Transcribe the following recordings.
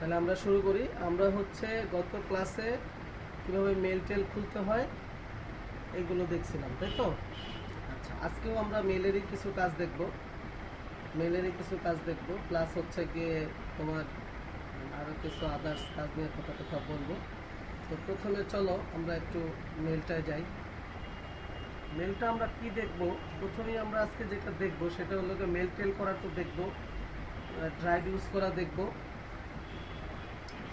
তাহলে আমরা শুরু করি। আমরা হচ্ছে গত ক্লাসে কীভাবে মেল টেল খুলতে হয় এইগুলো দেখছিলাম, তাই তো? আচ্ছা, আজকেও আমরা মেলেরই কিছু কাজ দেখব, প্লাস হচ্ছে গিয়ে তোমার আরও কিছু আদার্স কাজ নিয়ে কথা বলবো। তো প্রথমে চলো আমরা একটু মেলটায় যাই। মেলটা আমরা কি দেখব? প্রথমেই আমরা আজকে যেটা দেখব সেটা হলো যে মেল টেল করা তো দেখব, ড্রাইভ ইউজ করা দেখব,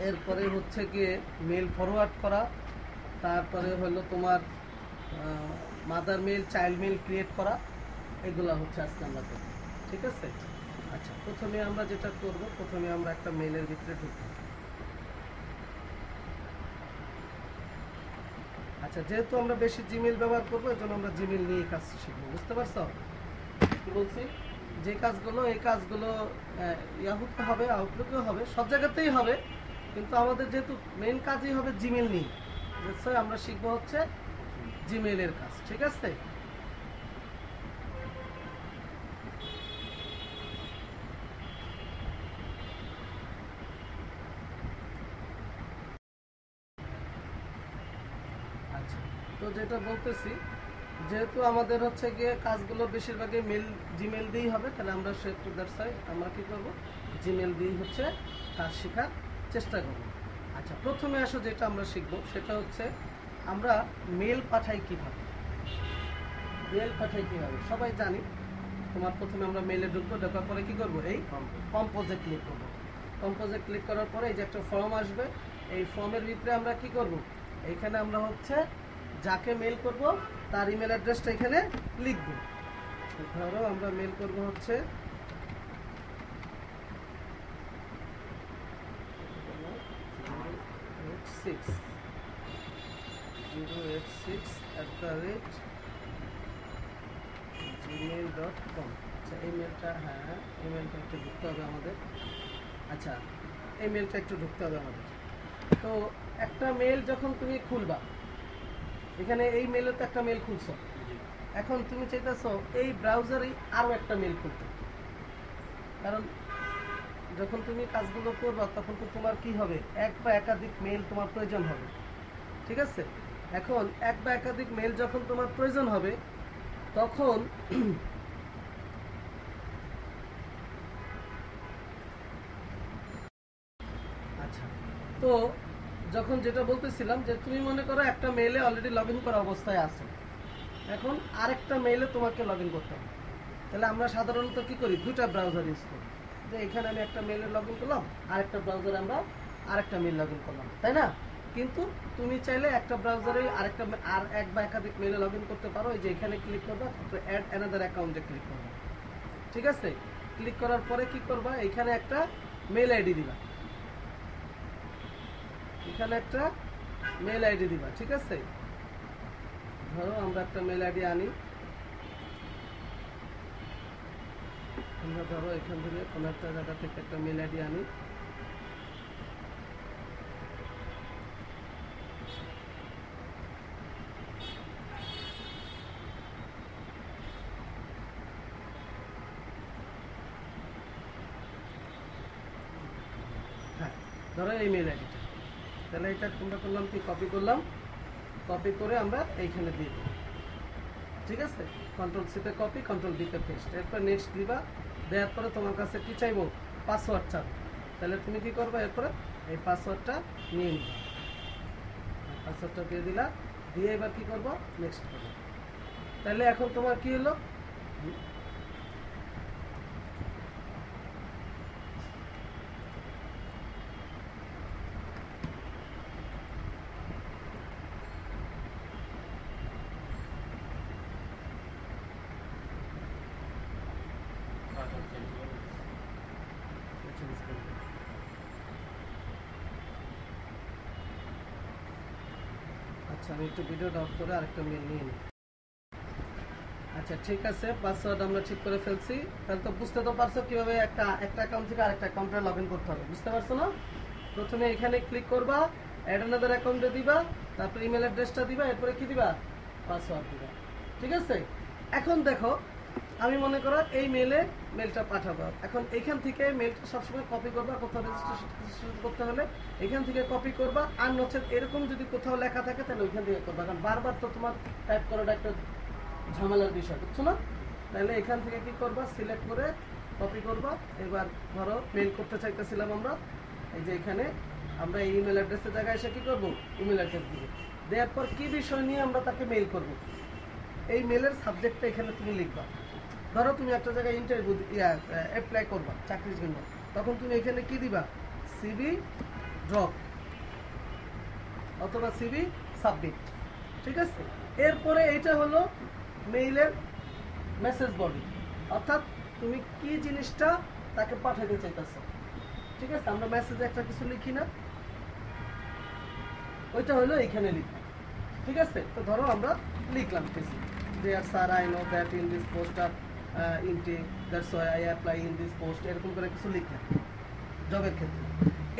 এরপরে হচ্ছে গিয়ে মেল ফরওয়ার্ড করা, তারপরে হলো তোমার mother mail child mail create করা, এগুলা হচ্ছে আজকে আমরা দেখব, ঠিক আছে? আচ্ছা, প্রথমে আমরা যেটা করব, প্রথমে আমরা একটা মেলের ভিতরে ঢুকব। আচ্ছা, যেহেতু আমরা বেশি জিমেল ব্যবহার করবো এই জন্য আমরা জিমেল নিয়ে কাজ শিখবো, বুঝতে পারছো কি বলছি? যে কাজগুলো এই কাজগুলো ইয়াহুতে হবে, আউটলুকে হবে, সব জায়গাতেই হবে, কিন্তু আমাদের যেহেতু মেন কাজই হবে জিমেল নিয়ে, আমরা শিখবো হচ্ছে জিমেলের কাজ, ঠিক আছে? আচ্ছা, তো যেটা বলতেছি, যেহেতু আমাদের হচ্ছে গিয়ে কাজগুলো বেশিরভাগই জিমেল দিয়েই হবে, তাহলে আমরা আমরা কি করব, জিমেল দিয়েই হচ্ছে কাজ শেখার চেষ্টা করব। আচ্ছা, প্রথমে আসো যেটা আমরা শিখবো সেটা হচ্ছে আমরা মেল পাঠাই কিভাবে। সবাই জানি, তোমার প্রথমে আমরা মেলে ঢুকবো, ঢোকার পরে কি করব, এই কম্পোজে ক্লিক করব। কম্পোজে ক্লিক করার পরে এই যে একটা ফর্ম আসবে, এই ফর্মের ভিতরে আমরা কি করব, এইখানে আমরা হচ্ছে যাকে মেল করব তার ইমেল অ্যাড্রেসটা এখানে লিখব। ধরো আমরা মেল করব হচ্ছে gmail.com। আচ্ছা, এই মেলটা, হ্যাঁ এই মেলটা একটু ঢুকতে হবে আমাদের। আচ্ছা, এই মেলটা একটু ঢুকতে হবে আমাদের। তো একটা মেল যখন তুমি খুলবা, এখানে এই মেলে তো একটা মেল খুলছো, এখন তুমি চাইতেছো এই ব্রাউজারে আরও একটা মেল খুলতে, কারণ যখন তুমি কাজগুলো করবা তখন তো তোমার কি হবে, এক বা একাধিক মেল তোমার প্রয়োজন হবে, ঠিক আছে? এখন এক বা একাধিক মেল যখন তোমার প্রয়োজন হবে তখন আচ্ছা, তো যখন যেটা বলতেছিলাম যে তুমি মনে করো একটা মেইলে অলরেডি লগ ইন করা অবস্থায় আছে, এখন আরেকটা মেইলে তোমাকে লগ ইন করতে হবে। তাহলে আমরা সাধারণত কি করি, দুটা ব্রাউজার ইউজ করি, যে এখানে আমি একটা মেইলে লগ ইন করলাম, আরেকটা ব্রাউজারে আমরা আরেকটা মেইল লগ ইন করলাম, তাই না? কিন্তু তুমি চাইলে একটা ব্রাউজারে আর এক বা একাধিক মেইলে লগ ইন করতে পারো। এই যে এখানে ক্লিক করবা, তারপরে অ্যাড অ্যানাদার অ্যাকাউন্টে ক্লিক করবা, ঠিক আছে? ক্লিক করার পরে কি করবা, এখানে একটা মেইল আইডি দিবা, ঠিক আছে? ধরো আমরা একটা মেল আইডি আনি, আমরা ধরো এখান থেকে কোনো একটা জায়গা থেকে একটা মেল আইডি আনি, হ্যাঁ ধরো এই মেল আইডিটা। তাহলে এটা তোমরা করলাম কি, কপি করে আমরা এইখানে দিয়ে দেবো, ঠিক আছে? কন্ট্রোল সিতে কপি, কন্ট্রোল ডিতে পেস্ট, এরপর নেক্সট দিবা। দেওয়ার পরে তোমার কাছে কি চাইবো, পাসওয়ার্ড চাইবো। তাহলে তুমি কি করবে, এরপরে এই পাসওয়ার্ডটা নিয়ে নিবা, পাসওয়ার্ডটা দিয়ে দিলা, দিয়ে এবার কি করবো, নেক্সট করবো। তাহলে এখন তোমার কি হলো, আচ্ছা আমি একটু ভিডিওটা অফ করে আরেকটা মেল নিয়ে নিই। আচ্ছা ঠিক আছে, পাসওয়ার্ড আমরা ঠিক করে ফেলছি। তাহলে তো বুঝতে তো পারছো কিভাবে একটা অ্যাকাউন্ট থেকে আরেকটা অ্যাকাউন্টে লগ ইন করতে হবে, বুঝতে পারছো না? প্রথমে এখানে ক্লিক করবা, অ্যাড অ্যানাদার অ্যাকাউন্টে দিবা, তারপরে ইমেল অ্যাড্রেসটা দিবা, এরপরে কি দিবা, পাসওয়ার্ড দিবা, ঠিক আছে? এখন দেখো আমি মনে করো এই মেলটা পাঠাবো। এখন এইখান থেকে মেলটা সবসময় কপি করবা, কোথাও রেজিস্ট্রেশন করতে হলে এখান থেকে কপি করবা, আর নচেত এরকম যদি কোথাও লেখা থাকে তাহলে ওইখান থেকে করবা, কারণ বারবার তো তোমার টাইপ করাটা একটা ঝামেলার বিষয়, বুঝছো না? তাহলে এখান থেকে কি করবা, সিলেক্ট করে কপি করবা। এবার ধরো মেল করতে চাইতেছিলাম আমরা, এই যে এখানে আমরা এই ইমেল অ্যাড্রেসের জায়গায় এসে কি করবো, ইমেল অ্যাড্রেস দিব। দেওয়ার পর কি বিষয় নিয়ে আমরা তাকে মেল করব, এই মেলের সাবজেক্টটা এখানে তুমি লিখবা। ধরো তুমি একটা জায়গায় ইন্টারভিউ অ্যাপ্লাই করবা চাকরির জন্য, তখন তুমি এখানে কি দিবা, সিভি ড্রপ অথবা সিভি সাবমিট, ঠিক আছে? এরপরে এইটা হলো মেইলের মেসেজ বডি, অর্থাৎ তুমি কি জিনিসটা তাকে পাঠাতে চাইতেছো, ঠিক আছে? আমরা মেসেজে একটা কিছু লিখি না, ওইটা হলো এইখানে লিখবা, ঠিক আছে? তো ধরো আমরা লিখলাম কিছু, Dear sir, I know that in this post are intake, that's why I apply in this post, এরকম করে কিছু লিখলাম জবের ক্ষেত্রে।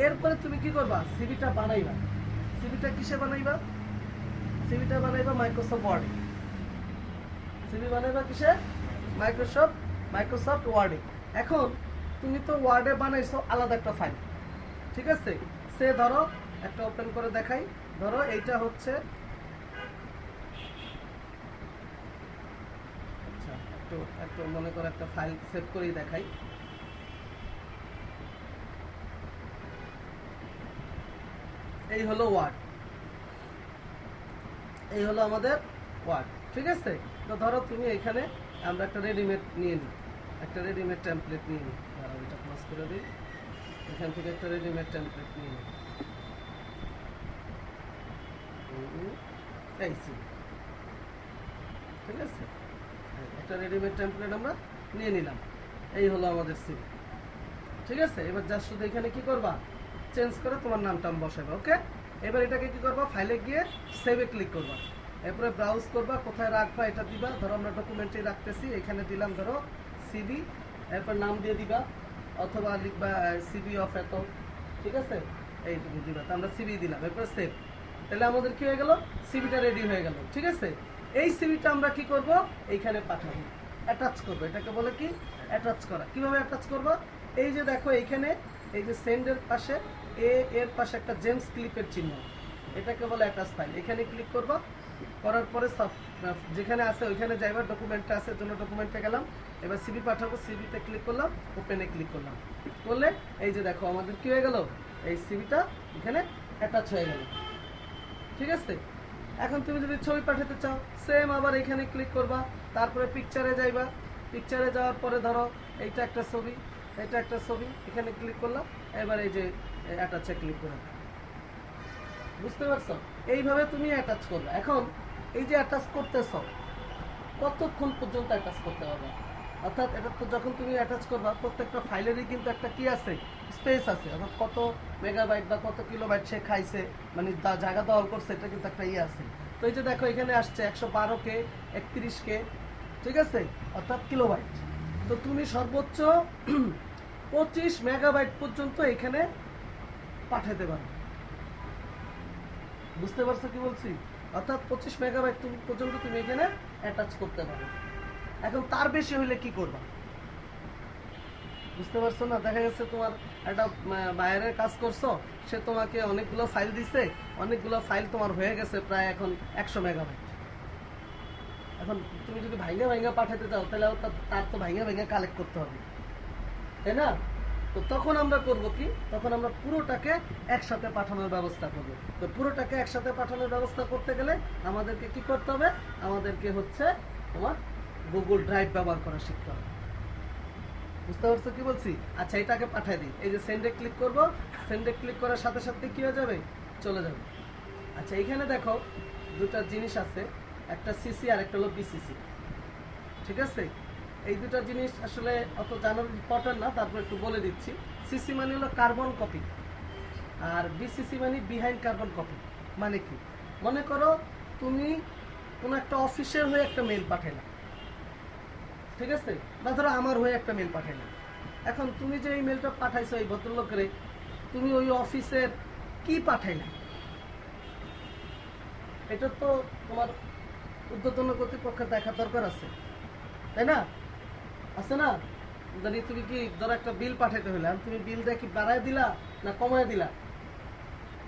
এরপরে তুমি কি করবা, সিভিটা বানাইবা। সিভিটা কিসে বানাইবা, সিভিটা বানাইবা মাইক্রোসফট ওয়ার্ডে। সিভি বানাইবা কিসে, মাইক্রোসফট ওয়ার্ডে। এখন তুমি তো ওয়ার্ডে বানাইছো আলাদা একটা ফাইল, ঠিক আছে? সে ধরো একটা ওপেন করে দেখাই, ধরো এইটা হচ্ছে, আচ্ছা একটু মনে করো একটা ফাইল সেভ করেই দেখাই। এই হলো ওয়ার্ড, এই হলো আমাদের ওয়ার্ড, ঠিক আছে? তো ধরো তুমি এখানে আমরা একটা রেডিমেড নিয়ে নিই, একটা রেডিমেড টেমপ্লেট নিয়ে নিই, ধরো এটা ক্লোজ করে দিই, এখান থেকে একটা রেডিমেড টেমপ্লেট নিয়ে নিই, এই সিভি, ঠিক আছে? একটা রেডিমেড টেমপ্লেট আমরা নিয়ে নিলাম, এই হলো আমাদের সিভি, ঠিক আছে? এবার জাস্ট শুধু এখানে কি করবা, চেঞ্জ করে তোমার নামটা বসাবে, ওকে? এবার এটাকে কি করবা, ফাইলে গিয়ে সেভে ক্লিক করবা, এরপরে ব্রাউজ করবা, কোথায় রাখবা এটা দিবা। ধরো আমরা ডকুমেন্টে রাখতেছি, এখানে দিলাম ধরো সিভি, এরপর নাম দিয়ে দিবা, অথবা লিখবা সিভি অফ এত, ঠিক আছে? এইটুকু দিবা, তো আমরা সিভি দিলাম, এরপর সেভ। তাহলে আমাদের কি হয়ে গেল, সিভিটা রেডি হয়ে গেল, ঠিক আছে? এই সিভিটা আমরা কি করব, এইখানে পাঠাবো, অ্যাটাচ করবো। এটাকে বলে কি, অ্যাটাচ করা। কিভাবে অ্যাটাচ করবো, এই যে দেখো এইখানে এই যে সেন্ডের পাশে এর পাশে একটা জেমস ক্লিপের চিহ্ন, এটাকে বলে অ্যাটাচ ফাইল। এখানে ক্লিক করবা, করার পরে সব যেখানে আছে ওইখানে যাইবা, ডকুমেন্টটা আছে জন্য ডকুমেন্টে গেলাম, এবার সিভি পাঠাবো, সিভিতে ক্লিক করলাম, ওপেনে ক্লিক করলাম, করলে এই যে দেখো আমাদের কি হয়ে গেল, এই সিভিটা এখানে অ্যাটাচ হয়ে গেল, ঠিক আছে? এখন তুমি যদি ছবি পাঠাতে চাও, সেম আবার এখানে ক্লিক করবা, তারপরে পিকচারে যাইবা, পিকচারে যাওয়ার পরে ধরো এইটা একটা ছবি, এটা একটা ছবি, এখানে ক্লিক করলাম, এবার এই যে অ্যাটাচে ক্লিক করলাম, বুঝতে পারছো? এইভাবে তুমি অ্যাটাচ করবে। এখন এই যে অ্যাটাচ করতেছো, কতক্ষণ পর্যন্ত অ্যাটাচ করতে হবে, অর্থাৎ এটা তো যখন তুমি অ্যাটাচ করবা, প্রত্যেকটা ফাইলেরই কিন্তু একটা কি আছে, স্পেস আছে, অর্থাৎ কত মেগাবাইট বা কত কিলোবাইট সে খাইছে, মানে জায়গা দখল করছে, এটা কিন্তু একটা ইয়ে আছে। তো এই যে দেখো এখানে আসছে 112K 31K, ঠিক আছে, অর্থাৎ কিলোবাইট। তো তুমি সর্বোচ্চ 25 মেগাবাইট পর্যন্ত এখানে পাঠাতে পারো, বুঝতে পারছো কি বলছি? অর্থাৎ 25 মেগাবাইট পর্যন্ত তুমি এখানে অ্যাটাচ করতে পারো। এখন তার বেশি হইলে কি করবা, বুঝতে পারছো না? দেখা যাচ্ছে তোমার একটা বাইরের কাজ করছো, সে তোমাকে অনেকগুলো ফাইল দিছে, অনেকগুলো ফাইল তোমার হয়ে গেছে প্রায় এখন 100 মেগাবাইট। এখন তুমি যদি ভাইঙ্গা পাঠাতে চাও, তাহলে তার তো ভাইঙ্গা কালেক্ট করতে হবে, তাই না? তো তখন আমরা করব কি, তখন আমরা পুরোটাকে একসাথে পাঠানোর ব্যবস্থা করব। তো পুরোটাকে একসাথে পাঠানোর ব্যবস্থা করতে গেলে আমাদেরকে কি করতে হবে, আমাদেরকে হচ্ছে তোমার গুগল ড্রাইভ ব্যবহার করা শিখতে হবে, বুঝতে পারছো কি বলছি? আচ্ছা এটাকে পাঠিয়ে দিই, এই যে সেন্ডে ক্লিক করব, সেন্ডে ক্লিক করার সাথে সাথে কি হয়ে যাবে, চলে যাবে। আচ্ছা এখানে দেখো দুটা জিনিস আছে, একটা সিসি আর একটা হলো বিসিসি, ঠিক আছে? এই দুটা জিনিস আসলে অত জানার ইম্পর্টেন্ট না, তারপর একটু বলে দিচ্ছি। সিসি মানে হলো কার্বন কপি, আর বিসিসি মানে বিহাইন্ড কার্বন কপি। মানে কি, মনে করো তুমি কোনো একটা অফিসের হয়ে একটা মেল পাঠাইলা, ঠিক আছে, বা ধরো আমার হয়ে একটা মেল পাঠাইলা। এখন তুমি যে এই মেলটা পাঠাইছো এই ভদ্রলোকের, তুমি ওই অফিসের কি পাঠাইলা, এটা তো তোমার ঊর্ধ্বতন কর্তৃপক্ষের দেখা দরকার আছে, তাই না? আছে না? জানি তুমি কি ধরো একটা বিল পাঠাইতে হলে তুমি বিলটা কি বাড়ায় দিলা না কমায় দিলা,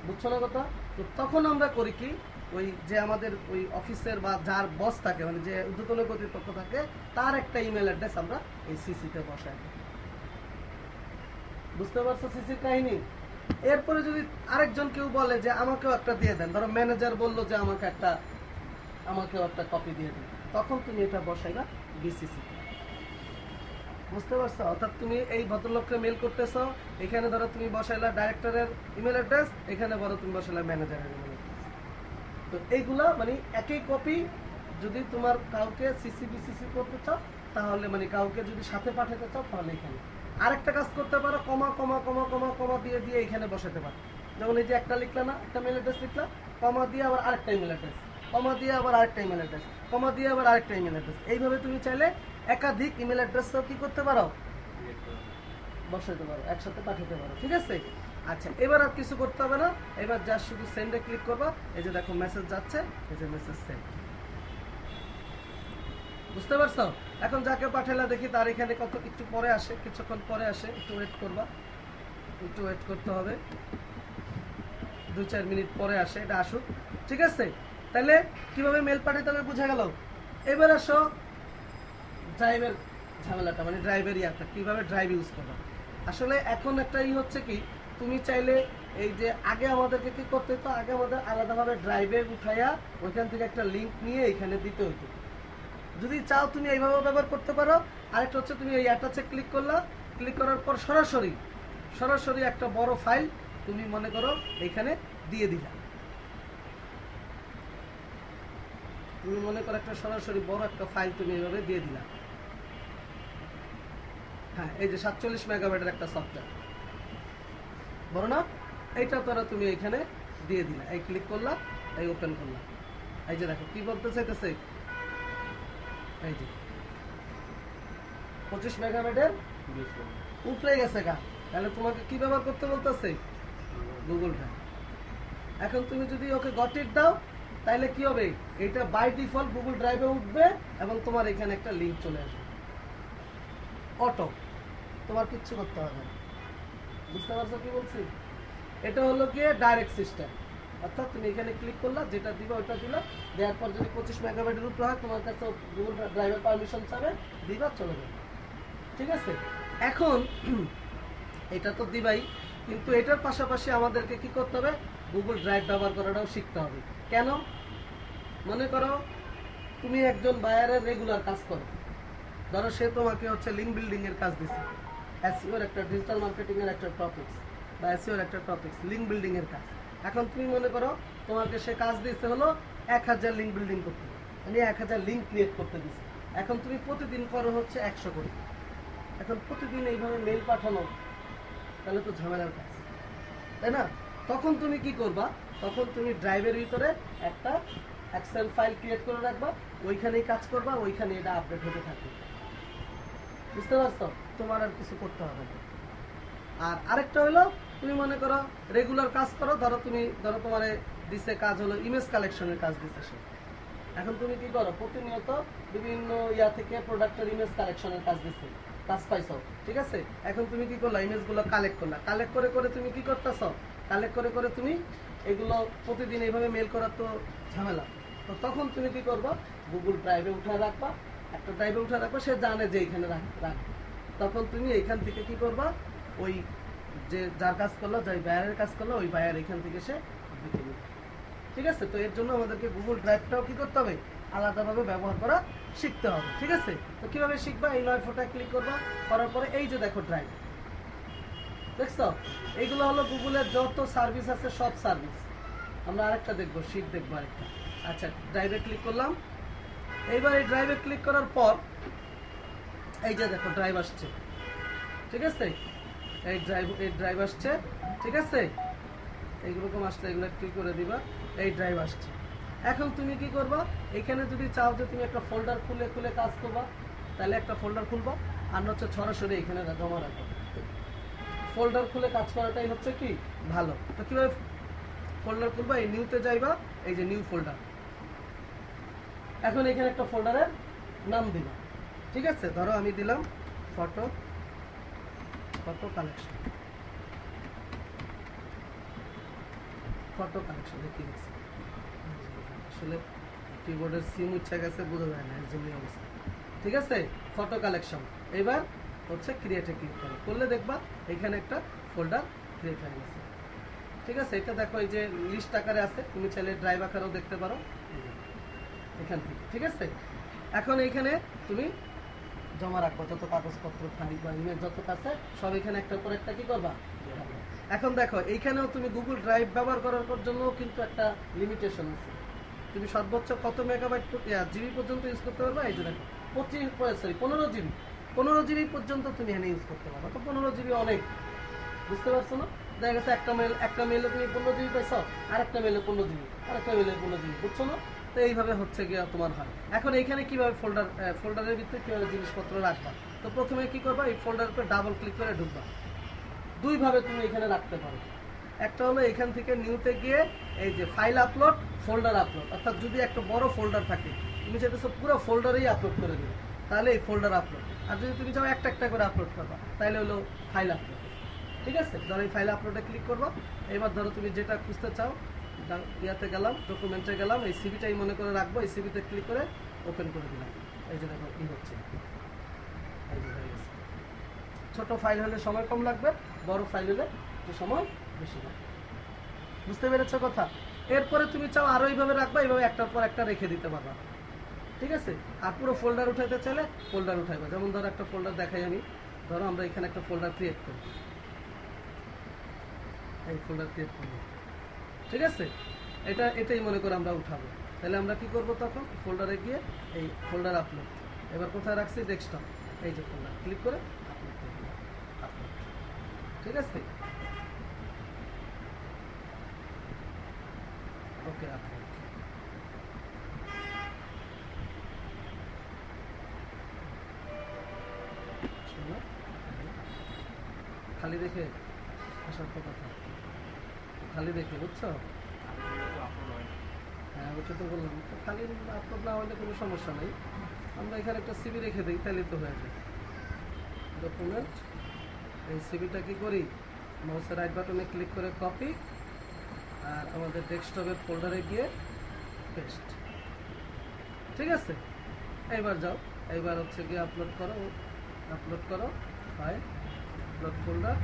বুঝছো না কথা? তো তখন আমরা করি কি, ওই যে আমাদের ওই অফিসের বা যার বস থাকে, মানে যে ঊর্ধ্বতন কর্তৃপক্ষ থাকে, তার একটা ইমেল অ্যাড্রেস আমরা এই সিসিতে বসাই দিই। বুঝতে পারছো সিসির কাহিনী? এরপরে যদি আরেকজন কেউ বলে যে আমাকেও একটা দিয়ে দেন, ধরো ম্যানেজার বললো যে আমাকেও একটা কপি দিয়ে দিন, তখন তুমি এটা বসাইবা বিসিসি। বুঝতে পারছো? অর্থাৎ তুমি এই ভদ্রলোককে মেল করতেছো, এখানে ধরো তুমি বসাইলা ডাইরেক্টরের ইমেল অ্যাড্রেস, এখানে বলো তুমি বসাইলা ম্যানেজারের ইমেল অ্যাড্রেস। তো এইগুলা মানে একই কপি যদি তোমার কাউকে সিসি বিসিসি করতে চাও, তাহলে মানে কাউকে যদি সাথে পাঠাতে চাও, তাহলে এখানে আরেকটা কাজ করতে পারো, কমা কমা কমা কমা কমা দিয়ে দিয়ে এখানে বসাতে পারো। যেমন এই যে একটা লিখলা না, একটা মেল অ্যাড্রেস লিখলা, কমা দিয়ে আবার আরেকটা ইমেল অ্যাড্রেস, কমা দিয়ে আবার আরেকটা ইমেল অ্যাড্রেস, কমা দিয়ে আবার আরেকটা ইমেল অ্যাড্রেস। এইভাবে তুমি চাইলে একাধিক ইমেল অ্যাড্রেসও কি করতে পারো, বসাতে পারো, একসাথে পাঠাতে পারো। ঠিক আছে? আচ্ছা, এবার আর কিছু করতে হবে না, এবার যা শুধু সেন্ডে ক্লিক করবা, এই যে দেখো মেসেজ যাচ্ছে, এই যে মেসেজ সেন্ড। বুঝতে পারছো? এখন যাকে পাঠাইলা দেখি তার এখানে কত একটু পরে আসে, কিছুক্ষণ পরে আসে, একটু ওয়েট করবা, একটু ওয়েট করতে হবে, 2-4 মিনিট পরে আসে, এটা আসুক। ঠিক আছে? তাহলে কিভাবে মেল পাঠাতে হবে বুঝা গেল। এবার আসো ড্রাইভের ঝামেলাটা, মানে ড্রাইভের ইয়াটা কিভাবে ড্রাইভ ইউজ করবা। আসলে এখন একটা হচ্ছে কি, তুমি চাইলে এই যে আগে আমাদেরকে কি করতে হতো, আগে আমাদের আলাদাভাবে ড্রাইভে উঠাইয়া ওইখান থেকে একটা লিঙ্ক নিয়ে এখানে দিতে হতো। যদি চাও তুমি এইভাবে ব্যবহার করতে পারো। আরেকটা হচ্ছে তুমি এই অ্যাটাচে ক্লিক করলা, ক্লিক করার পর সরাসরি একটা বড় ফাইল তুমি মনে করো এখানে দিয়ে দিলা। তুমি মনে করো একটা সরাসরি বড় একটা ফাইল তুমি এইভাবে দিয়ে দিলা। হ্যাঁ, এই যে 47 মেগাবাইটের একটা সফটওয়্যার, বড় না? এইটা তোরা তুমি এখানে দিয়ে দিলা, এই ক্লিক করলা, এই ওপেন করলা, এই যে দেখো কি বলতে চাইতেছে, এই যে 25 মেগাবাইটের উপরে গেছে গা। তাহলে তোমাকে কি ব্যবহার করতে বলতেছে, গুগল ড্রাইভ। এখন তুমি যদি ওকে গট ইট দাও, তাহলে কি হবে, এটা বাই ডিফল্ট গুগল ড্রাইভে উঠবে এবং তোমার এখানে একটা লিঙ্ক চলে আসবে অটো, তোমার কিচ্ছু করতে হবে না। বুঝতে পারছো কি বলছি? এটা হলো গিয়ে ডাইরেক্ট সিস্টেম, অর্থাৎ তুমি এখানে ক্লিক করলা, যেটা দিবা ওইটা দিলা, দেওয়ার পর যদি 25 মেগাবাইটের উপরে হয় তোমার কাছে গুগল ড্রাইভের পারমিশন চাবে, দিবা, চলে যাবে। ঠিক আছে? এখন এটা তো দিবাই, কিন্তু এটার পাশাপাশি আমাদেরকে কি করতে হবে, গুগল ড্রাইভ ব্যবহার করাটাও শিখতে হবে। কেন? মনে করো তুমি একজন বায়ারের রেগুলার কাজ করো, ধরো সে তোমাকে হচ্ছে লিঙ্ক বিল্ডিং এর কাজ দিছে, এসইওর একটা ডিজিটাল মার্কেটিং এর একটা টপিকস বা এসইওর একটা টপিকস লিঙ্ক বিল্ডিং এর কাজ। এখন তুমি মনে করো তোমাকে সে কাজ দিতে হলো 1000 লিঙ্ক বিল্ডিং করতে, মানে 1000 লিঙ্ক ক্রিয়েট করতে দিছে। এখন তুমি প্রতিদিন করো হচ্ছে 100 করে। এখন প্রতিদিন এইভাবে মেইল পাঠানো, তাহলে তো ঝামেলার কাজ, তাই না? তখন তুমি কি করবা, তখন তুমি ড্রাইভের ভিতরে একটা এক্সেল ফাইল ক্রিয়েট করে রাখবা, ওইখানেই কাজ করবা, ওইখানে এটা আপডেট হতে থাকবে। বুঝতে পারছো? তোমার আর কিছু করতে হবে না। আর আরেকটা হলো, তুমি মনে করো রেগুলার কাজ করো, ধরো তোমার দিছে কাজ হলো ইমেজ কালেকশনের কাজ দিছে সে। এখন তুমি কি করো, প্রতিনিয়ত বিভিন্ন ইয়া থেকে প্রোডাক্টের ইমেজ কালেকশনের কাজ দিছে, কাজ পাইছো। ঠিক আছে? এখন তুমি কি করলা, ইমেজগুলো কালেক্ট করলা, কালেক্ট করে করে তুমি কি করতেছো, কালেক্ট করে করে তুমি এগুলো প্রতিদিন এইভাবে মেল করার তো ঝামেলা। তো তখন তুমি কি করবা, গুগল ড্রাইভে উঠে রাখবা, একটা ড্রাইভে উঠে রাখবা, সে জানে যে এইখানে রাখবে। তখন তুমি এইখান থেকে কি করবা, ওই যে যার কাজ করলো, যাই বায়ারের কাজ করলো, ওই বায়ার এখান থেকে সে দিতে নেবে। ঠিক আছে? তো এর জন্য আমাদেরকে গুগল ড্রাইভটাও কি করতে হবে, আলাদাভাবে ব্যবহার করা শিখতে হবে। ঠিক আছে? তো কিভাবে শিখবা, এই 9 ফোটা ক্লিক করবা, করার পরে এই যে দেখো ড্রাইভ, দেখছো? এইগুলো হলো গুগলের যত সার্ভিস আছে সব সার্ভিস। আমরা আরেকটা দেখবো, শিট দেখবো আরেকটা। আচ্ছা, ড্রাইভে ক্লিক করলাম। এইবার এই ড্রাইভে ক্লিক করার পর এই যে দেখো ড্রাইভ আসছে। ঠিক আছে? এই ড্রাইভ আসছে। ঠিক আছে? এইরকম আসলে এগুলো ক্লিক করে দিবা, এই ড্রাইভ আসছে। এখন তুমি কি করবা, এখানে যদি চাও যে তুমি একটা ফোল্ডার খুলে খুলে কাজ করবা, তাহলে একটা ফোল্ডার খুলবা, আর হচ্ছে সরাসরি এখানে জমা রাখো। ফোল্ডার খুলে কাজ করাটাই হচ্ছে কি ভালো। তো কিভাবে ফোল্ডার খুলবা, এই নিউতে যাইবা, এই যে নিউ ফোল্ডার। এখন এখানে একটা ফোল্ডারের নাম দিবা। ঠিক আছে, ধরো আমি দিলাম ফটো কালেকশন, ফটো কালেকশন কি গেছে, আসলে কিবোর্ডের সিম উঠে গেছে, বোঝা যায় না এর জন্য অবস্থা। ঠিক আছে, ফটো কালেকশন। এবার হচ্ছে ক্রিয়েটে ক্লিক করলে দেখবা এখানে একটা ফোল্ডার ক্রিয়েট হয়ে গেছে। ঠিক আছে, এটা দেখো এই যে লিস্ট আকারে আছে, তুমি চাইলে ড্রাইভ আকারেও দেখতে পারো এখান থেকে। ঠিক আছে, এখন এইখানে তুমি জমা রাখবো যত কাগজপত্র ফাইল বা ইমেল যত আছে সব এখানে একটার পর একটা কি করবা। এখন দেখো এইখানেও তুমি গুগল ড্রাইভ ব্যবহার করার জন্য কিন্তু একটা লিমিটেশন আছে, তুমি সর্বোচ্চ কত মেগাবাইট জিবি পর্যন্ত ইউজ করতে পারবা। এই যে দেখো 15 জিবি পর্যন্ত তুমি এখানে ইউজ করতে পারবা। তো 15 জিবি অনেক, বুঝতে পারছো না? দেখা গেছে একটা মেলে তুমি 15 জিবি পাইছো, আর একটা মেলে 15 জিবি, আর একটা মেলে 15 জিবি, বুঝছো না? তো এইভাবে হচ্ছে গিয়ে তোমার হয়। এখন এইখানে কিভাবে ফোল্ডারের ভিতরে কিভাবে জিনিসপত্র রাখবা। তো প্রথমে কি করবা, এই ফোল্ডার উপরে ডাবল ক্লিক করে ঢুকবা। দুইভাবে তুমি এখানে রাখতে পারো, একটা হলো এখান থেকে নিউতে গিয়ে এই যে ফাইল আপলোড, ফোল্ডার আপলোড, অর্থাৎ যদি একটা বড় ফোল্ডার থাকে তুমি চাইতেছো পুরো ফোল্ডারেই আপলোড করে দিবে, তাহলে এই ফোল্ডার আপলোড। আর যদি তুমি চাও একটা একটা করে আপলোড করবা, তাহলে হলো ফাইল আপলোড। ঠিক আছে, ধরো এই ফাইল আপলোডে ক্লিক করবা। এবার ধরো তুমি যেটা খুঁজতে চাও, ইয়াতে গেলাম, ডকুমেন্টে গেলাম, এই সিভিটাই মনে করে রাখবো, এই সিভিতে ক্লিক করে ওপেন করে দিলাম। এই যে দেখো কি হচ্ছে, এই যে হয়ে গেছে। ছোট ফাইল হলে সময় কম লাগবে, বড় ফাইল হলে একটু সময় বেশি লাগবে। বুঝতে পেরেছো কথা? এরপরে তুমি চাও আরো এইভাবে রাখবা, এইভাবে একটার পর একটা রেখে দিতে পারবা। ঠিক আছে, আর পুরো ফোল্ডার উঠাইতে চাইলে ফোল্ডার উঠাইবা। যেমন ধরো একটা ফোল্ডার দেখাই আমি, ধরো আমরা এখানে একটা ফোল্ডার ক্রিয়েট করি, এই ফোল্ডার ক্রিয়েট করবো। ঠিক আছে, এটাই মনে করে আমরা উঠাবো। তাহলে আমরা কি করব, তখন ফোল্ডারে গিয়ে এই ফোল্ডার আপলোড, এবার কোথায় রাখছি, ডেস্কটপ, এই যে ফোল্ডার ক্লিক করে আপলোড করে দিলাম, আপলোড। ঠিক আছে, ওকে, আপলোড। খালি দেখে আসার তো কথা, খালি দেখে, বুঝছো? হ্যাঁ, ওটা তো বললাম, তো খালি আপলোড না হলে কোনো সমস্যা নেই, আমরা এখানে একটা সিবি রেখে দিই, তাহলে তো হয়ে যায়। ডকুমেন্ট, এই সিবিটা কি করি, মাউসের রাইট বাটনে ক্লিক করে কপি, আর আমাদের ডেস্কটপের ফোল্ডারে গিয়ে পেস্ট। ঠিক আছে, এইবার যাও, এইবার হচ্ছে গিয়ে আপলোড করো file, upload folder,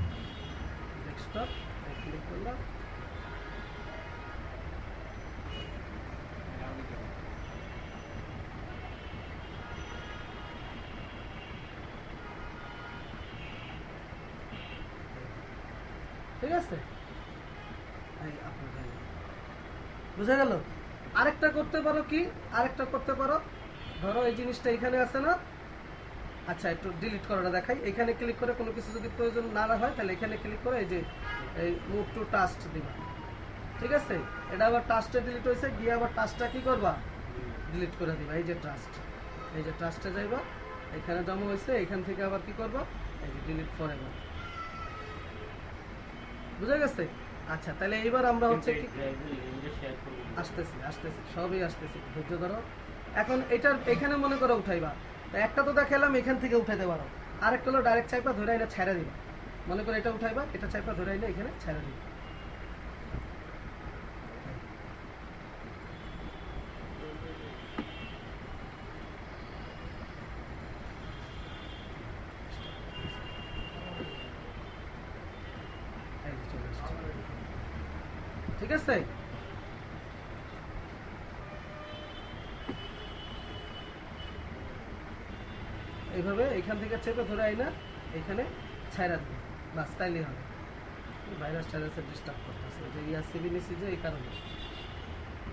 desktop, click করলাম, ঠিক আছে, বুঝা গেল? আরেকটা করতে পারো কি, আরেকটা করতে পারো, ধরো এই জিনিসটা এখানে আছে না, আচ্ছা একটু ডিলিট করাটা দেখাই। এখানে ক্লিক করে কোনো কিছু যদি প্রয়োজন না হয়, তাহলে এখানে ক্লিক করে এই যে এই মুভ টু টাস্ক দিবা। ঠিক আছে, এটা আবার টাস্কটা ডিলিট হয়েছে, গিয়ে আবার টাস্কটা কি করবা, ডিলিট করে দিবা। এই যে ট্রাস্ট, এই যে ট্রাস্টে যাইবা, এখানে জমা হয়েছে, এখান থেকে আবার কি করবা, এই যে ডিলিট ফরএভার। বুঝা গেছে? আচ্ছা, তাহলে এইবার আমরা হচ্ছে কি, আসতেছি সবই আসতেছি, ধৈর্য ধরো। এখন এখানে মনে করো উঠাইবা, একটা তো দেখালাম, এখান থেকে উঠাইতে পারো। আরেকটা হলো ডাইরেক্ট চাইপা ধরে আইনা ছেড়ে দিবা, মনে করো এটা উঠাইবা, এটা চাইপা ধরে আইনা এখানে ছেড়ে দিবা। ঠিক আছে, এইভাবে এখান থেকে চেপে ধরে আইনা এখানে ছাইরা দিবে, বাস, তাইলেই হবে। ভাইরাস টাইরাসে ডিস্টার্ব করতেছে, যে সিবি নিছি যে এই কারণে,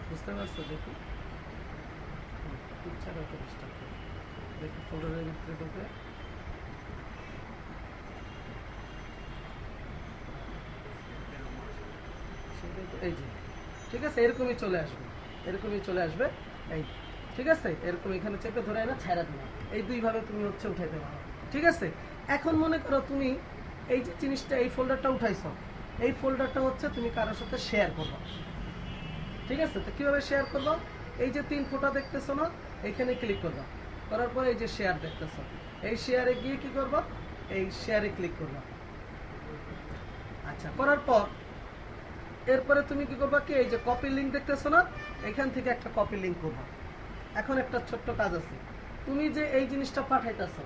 বুঝতে পারছো? দেখি ইচ্ছা হয়তো ডিস্টার্ব করে, দেখি ফোল্ডারের ভিতরে ঢুকে, এই যে, ঠিক আছে, এরকমই চলে আসবে, এই, ঠিক আছে, এরকম এখানে চেপে ধরে না ছাইরা দিবা। এই দুইভাবে তুমি হচ্ছে উঠাইতে পারো। ঠিক আছে, এখন মনে করো তুমি এই যে জিনিসটা, এই ফোল্ডারটা উঠাইছো, এই ফোল্ডারটা হচ্ছে তুমি কারোর সাথে শেয়ার করবা। ঠিক আছে, তো কিভাবে শেয়ার করবা, এই যে 3 ফোঁটা দেখতেছো না, এখানে ক্লিক করবা, করার পরে এই যে শেয়ার দেখতেছো, এই শেয়ারে গিয়ে কি করবা, এই শেয়ারে ক্লিক করবা। আচ্ছা, করার পর এরপরে তুমি কি করবা, কি এই যে কপি লিঙ্ক দেখতেছো না, এখান থেকে একটা কপি লিঙ্ক করবা। এখন একটা ছোট্ট কাজ আছে, তুমি যে এই জিনিসটা পাঠাইতেছো,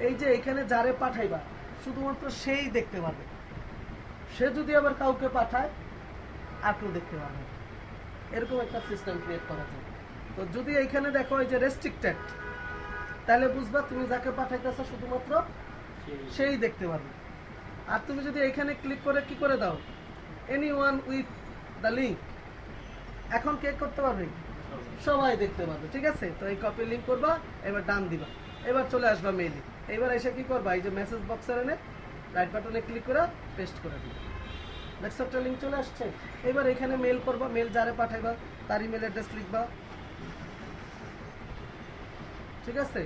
এই যে এখানে যারে পাঠাইবা শুধুমাত্র সেই দেখতে পাবে। সে যদি আবার কাউকে পাঠায় আর কেউ দেখতে পাবে, এরকম একটা সিস্টেম ক্রিয়েট করা যায়। তো যদি এইখানে দেখো এই যে রেস্ট্রিক্টেড, তাহলে বুঝবা তুমি যাকে পাঠাইতেছো শুধুমাত্র সেই দেখতে পাবে। আর তুমি যদি এইখানে ক্লিক করে কি করে দাও, এনিওয়ান উইথ দ্য লিঙ্ক, এখন কে করতে পারবে, সবাই দেখতে পাবে। ঠিক আছে, তো এই কপি লিঙ্ক করবা, এবার ডান দিবা, এবার চলে আসবা মেইলে। এবার এসে কি করবা, এই যে মেসেজ বক্সের এনে রাইট বাটনে ক্লিক করে পেস্ট করে দিবা, দেখছো একটা লিঙ্ক চলে আসছে। এবার এখানে মেল করবা, মেল যারে পাঠাইবা তার ইমেল অ্যাড্রেস লিখবা। ঠিক আছে,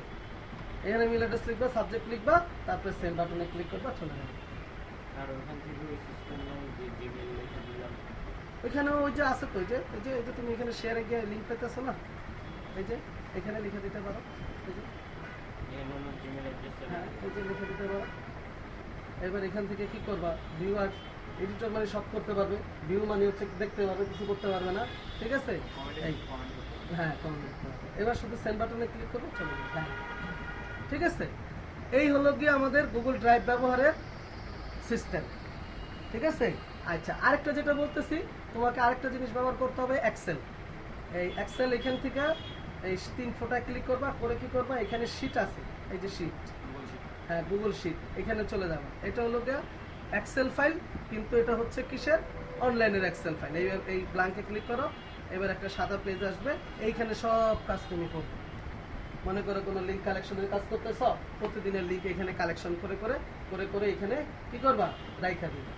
এখানে ইমেল অ্যাড্রেস লিখবা, সাবজেক্ট লিখবা, তারপরে সেন্ড বাটনে ক্লিক করবা, চলে যাবে। আর ওখান থেকে ওই সিস্টেম নাও যে জিমেইল লিখে দিলাম, ওইখানে ওই যে আছে তো, এই যে এই যে তুমি এখানে শেয়ারে গিয়ে লিঙ্ক পেতেছো না, এই যে এখানে লিখে দিতে পারো, এই যে এমন জিমেইল অ্যাড্রেস হ্যাঁ এই যে লিখে দিতে পারো। এবার এখান থেকে কি করবা, ভিউ আর এডিটর মানে সব করতে পারবে, ভিউ মানে হচ্ছে দেখতে পারবে, কিছু করতে পারবে না। ঠিক আছে, এই হ্যাঁ কমেন্ট করতে পারবে। এবার শুধু সেন্ড বাটনে ক্লিক করবো, চলে যাবে। হ্যাঁ ঠিক আছে, এই হলো গিয়ে আমাদের গুগল ড্রাইভ ব্যবহারের সিস্টেম। ঠিক আছে, আচ্ছা আরেকটা যেটা বলতেছি, তোমাকে আরেকটা জিনিস ব্যবহার করতে হবে, এক্সেল। এই এক্সেল এখান থেকে এই 3 ফোটায় ক্লিক করবা, করে কি করবা, এখানে শীট আছে, এই যে শীট, হ্যাঁ গুগল শীট, এখানে চলে যাবে। এটা হলো গিয়ে এক্সেল ফাইল, কিন্তু এটা হচ্ছে কিসের, অনলাইনের এক্সেল ফাইল। এই ব্ল্যাঙ্কে ক্লিক করো, এবার একটা সাদা পেজ আসবে, এইখানে সব কাজ তুমি করবে। মনে করো কোনো লিঙ্ক কালেকশনের কাজ করতেছ, প্রতিদিনের লিঙ্ক এখানে কালেকশন করে করে করে করে এখানে কি করবা, রাইখা দিবে।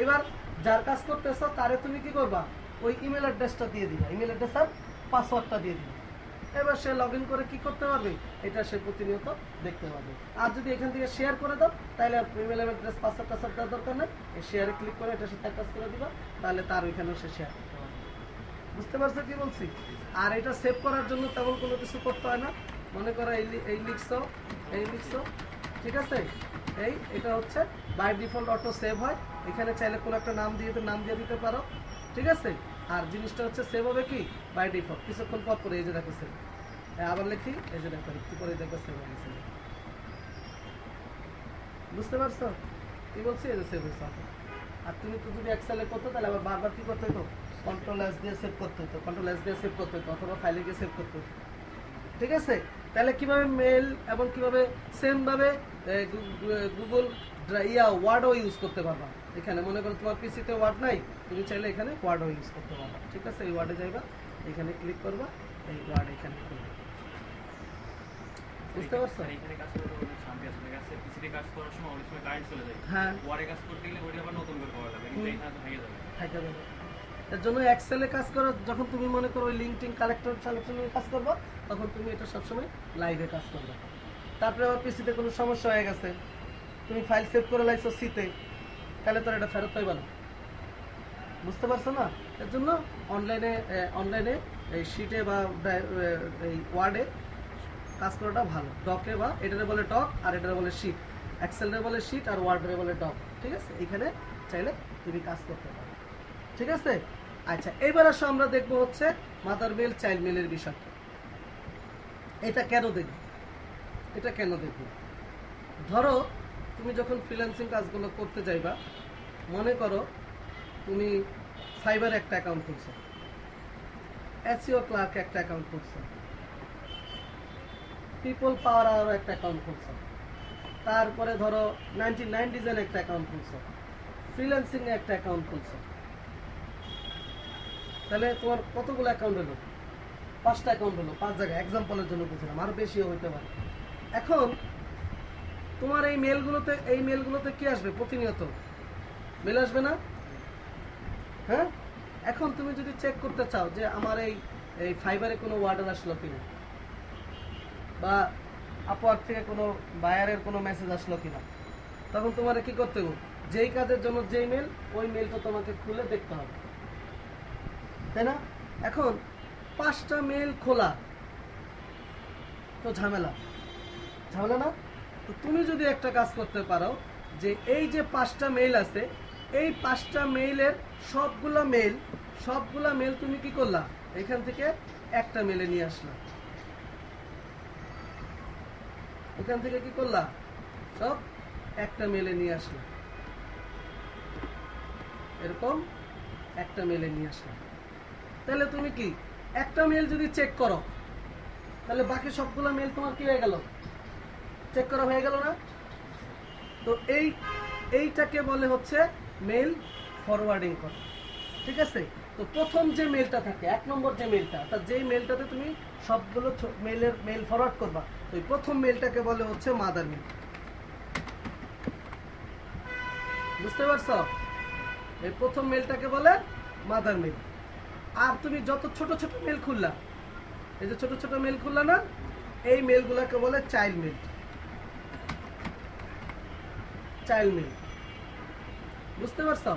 এবার যার কাজ করতেছ তারে তুমি কি করবা, ওই ইমেল অ্যাড্রেসটা দিয়ে দিবা, ইমেল অ্যাড্রেস আর পাসওয়ার্ডটা দিয়ে দিবা। এবার সে লগ ইন করে কি করতে পারবে, এটা সে প্রতিনিয়ত দেখতে পাবে। আর যদি এখান থেকে শেয়ার করে দাও, তাহলে ইমেল অ্যাড্রেস পাসওয়ার্ড টাসওয়ার্ড দেওয়ার দরকার নেই, এই শেয়ারে ক্লিক করে এটা সাথে অ্যাটাচ করে দিবা, তাহলে তার ওইখানেও সে শেয়ার করতে পারবে। বুঝতে পারছো কি বলছি? আর এটা সেভ করার জন্য তেমন কোনো কিছু করতে হয় না। মনে করো এই লিখছো, এই লিখছো, ঠিক আছে, এটা হচ্ছে বাই ডিফল্ট অটো সেভ হয়। এখানে চাইলে কোনো একটা নাম দিয়ে দিতে পারো। ঠিক আছে, আর জিনিসটা হচ্ছে সেভ হবে কি বাই ডিফল্ট, কিছুক্ষণ পর পরে এই যে দেখো সেভ। আবার লিখি, এই যে দেখো একটু করে দেখো সেভ হয়ে গেছে। বুঝতে পারছো কি বলছি? এই যে সেভ হয়েছে। আর তুমি তো যদি এক্সেলে করতো, তাহলে আবার বারবার কি করতে হতো, কন্ট্রোল এস দিয়ে সেভ করতে হতো, কন্ট্রোল এস দিয়ে সেভ করতে হতো, অথবা ফাইলে গিয়ে সেভ করতে হতো। ঠিক আছে, তাহলে কিভাবে মেল এবং কিভাবে সেম ভাবে গুগল ওয়ার্ডও ইউজ করতে পারবা। এখানে মনে করো তোমার পিসিতে ওয়ার্ড নাই, তুমি চাইলে এখানে ওয়ার্ডও ইউজ করতে পারবা। ঠিক আছে, এই ওয়ার্ডে যাইবা, এখানে ক্লিক করবা, এই ওয়ার্ড এখানে খুলবে। বুঝতে পারছো? এখানে কাজ করতে অনেক শান্তি আছে, কাছে পিসিতে কাজ করার সময় অনেক সময় কারেন্ট চলে যায়, হ্যাঁ ওয়ার্ডে কাজ করতে গেলে ওইটা আবার নতুন করে পাওয়া যাবে, কিন্তু এখানে তো থেকে যাবে। এর জন্য এক্সেলে কাজ করো, যখন তুমি মনে করো ওই লিঙ্কটিং কালেকশনের কাজ করবো, তখন তুমি এটা সবসময় লাইভে কাজ করবে। তারপরে আবার পিসিতে কোনো সমস্যা হয়ে গেছে, তুমি ফাইল সেভ করে লাইছো সিতে, তাহলে তোর এটা ফেরত পাইবা না। বুঝতে পারছো না? এর জন্য অনলাইনে এই শিটে বা এই ওয়ার্ডে কাজ করাটা ভালো। ডকে বা এটারে বলে ডক, আর এটারে বলে শিট। এক্সেলের বলে শিট, আর ওয়ার্ডের বলে ডক। ঠিক আছে, এখানে চাইলে তুমি কাজ করতে পারো। ঠিক আছে, আচ্ছা এবার আসো আমরা দেখবো হচ্ছে মাদার মেল চাইল্ড মেলের বিষয়। এটা কেন দেখবো, ধরো তুমি যখন ফ্রিল্যান্সিং কাজগুলো করতে যাইবা, মনে করো তুমি ফাইবার একটা অ্যাকাউন্ট খুলছো, এসইও ক্লার্ক একটা অ্যাকাউন্ট খুলছো, পিপল পাওয়ার আরও একটা অ্যাকাউন্ট খুলছো, তারপরে ধরো 99 ডিজাইন একটা অ্যাকাউন্ট খুলছো, ফ্রিল্যান্সিং এ একটা অ্যাকাউন্ট খুলছো। তাহলে তোমার কতগুলো অ্যাকাউন্ট হলো? 5টা অ্যাকাউন্ট হলো, 5 জায়গায় এক্সাম্পলের জন্য বলছিলাম, আরো বেশিও হইতে পারে। এখন তোমার এই মেলগুলোতে কি আসবে? প্রতিনিয়ত মেল আসবে না? হ্যাঁ, এখন তুমি যদি চেক করতে চাও যে আমার এই ফাইবারে কোনো অর্ডার আসলো কিনা, বা আপওয়ার্ক থেকে কোনো বায়ারের কোনো মেসেজ আসলো কিনা, তখন তোমার কি করতে হবে? যেই কাজের জন্য যেই মেল, ওই মেলটা তোমাকে খুলে দেখতে হবে, তাই না? এখন 5টা মেল খোলা, তো ঝামেলা না। তো তুমি যদি একটা কাজ করতে পারো যে এই যে 5টা মেইল আছে, এই 5টা মেইলের সবগুলা মেইল তুমি কি করলা, এখান থেকে একটা মেলে নিয়ে আসলা, এখান থেকে কি করলা, সব একটা মেলে নিয়ে আসলা, এরকম একটা মেলে নিয়ে আসলা। তাহলে তুমি কি একটা মেল যদি চেক করো, তাহলে বাকি সবগুলো মেল তোমার কি হয়ে গেল, চেক করা হয়ে গেল না? তো এইটাকে বলে হচ্ছে মেল ফরওয়ার্ডিং করা, ঠিক আছে? তো প্রথম যে মেলটা থাকে, 1 নম্বর যে মেলটা, অর্থাৎ যেই মেলটাতে তুমি সবগুলো মেল ফরওয়ার্ড করবা, তো এই প্রথম মেলটাকে বলে হচ্ছে মাদার মেল। বুঝতে পারছো? এই প্রথম মেলটাকে বলে মাদার মেল। আর তুমি যত ছোট ছোট মেল খুললা, এই যে ছোট ছোট মেল খুললা না, এই মেলগুলোকে বলে চাইল্ড মেল। বুঝতে পারছো?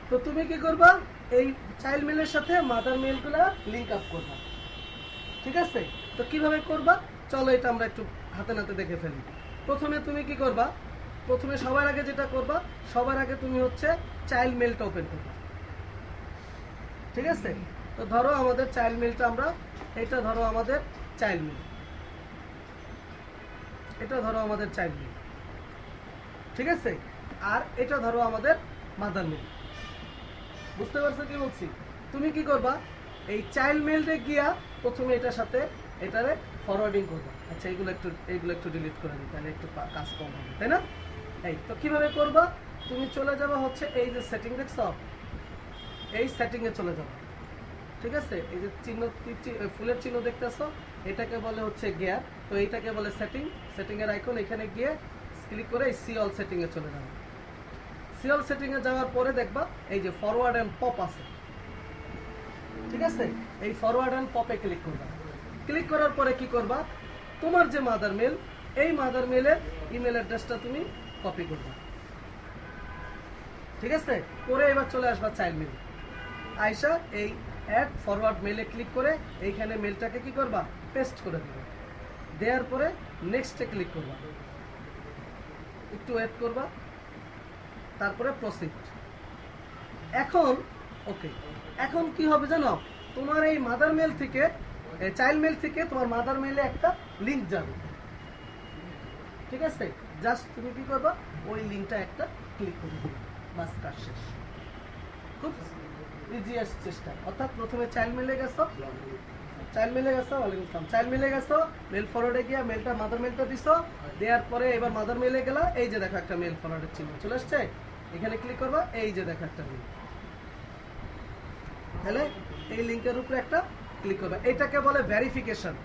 তো তুমি কি করবা, এই চাইল্ড মেলের সাথে মাদার মেলগুলা লিংক আপ করবা, ঠিক আছে? তো কিভাবে করবা, চলো এটা আমরা একটু হাতে নাতে দেখে ফেলি। প্রথমে তুমি কি করবা, প্রথমে সবার আগে যেটা করবা, সবার আগে তুমি হচ্ছে চাইল্ড মেলটা ওপেন করবা, ঠিক আছে? তো ধরো আমাদের চাইল্ড মেলটা, আমরা এটা ধরো আমাদের চাইল্ড মেল, এটা ধরো আমাদের চাইল্ড মেল, ঠিক আছে? আর এটা ধরো আমাদের মাদার মেল। বুঝতে পারছো কি বলছি? তুমি কি করবা, এই চাইল্ড মেলটা গিয়া প্রথমে এটার সাথে এটারে ফরওয়ার্ডিং করবা। আচ্ছা, এইগুলো একটু ডিলিট করে দিই, তাহলে একটু কাজ কম হবে, তাই না? এই তো কিভাবে করবা, তুমি চলে যাবা হচ্ছে এই যে সেটিং দেখছো, এই সেটিং এ চলে যাবা, ঠিক আছে? এই যে চিহ্ন, ফুলের চিহ্ন দেখতেছো, এটাকে বলে হচ্ছে গিয়ার। তো এইটাকে বলে সেটিং এর আইকন, এখানে গিয়ে ক্লিক করে এই সি অল সেটিং এ চলে যাবে। সি অল সেটিং এ যাওয়ার পরে দেখবা এই যে ফরওয়ার্ড এন্ড পপ আছে, ঠিক আছে? এই ফরওয়ার্ড এন্ড পপে ক্লিক করবা। ক্লিক করার পরে কি করবা, তোমার যে মাদার মেল, এই মাদার মেলের ইমেল অ্যাড্রেসটা তুমি কপি করবা, ঠিক আছে? করে এবার চলে আসবা চাইল্ড মেল, আইসা এই অ্যাড ফরওয়ার্ড মেলে ক্লিক করে এইখানে মেলটাকে কি করবা, পেস্ট করে দিবা। দেওয়ার পরে নেক্সটে ক্লিক করবা, একটু ওয়েট করবা, তারপরে প্রসিড। এখন ওকে, এখন কি হবে জানো, তোমার এই মাদার মেল থেকে, চাইল্ড মেল থেকে তোমার মাদার মেলে একটা লিংক যাবে, ঠিক আছে? জাস্ট তুমি কি করবা, ওই লিংকটা একটা ক্লিক করে দিবে, বাস কাজ শেষ। খুব ইজিয়েস্ট চেষ্টা। অর্থাৎ প্রথমে চাইল্ড মেলে গেছো, চাইল্ড মেলে গেছো, মেল ফরওয়ার্ডে গিয়া মেলটা মাদার মেলটা দিছো, দেওয়ার পরে এবার মাদার মেলে গেলা, এই যে দেখো একটা মেল ফরওয়ার্ডের চিহ্ন চলে আসছে, এখানে ক্লিক করবা, এই যে দেখো একটা লিংক, তাহলে এই লিংকের উপরে একটা ক্লিক করবা। এটাকে বলে ভেরিফিকেশন,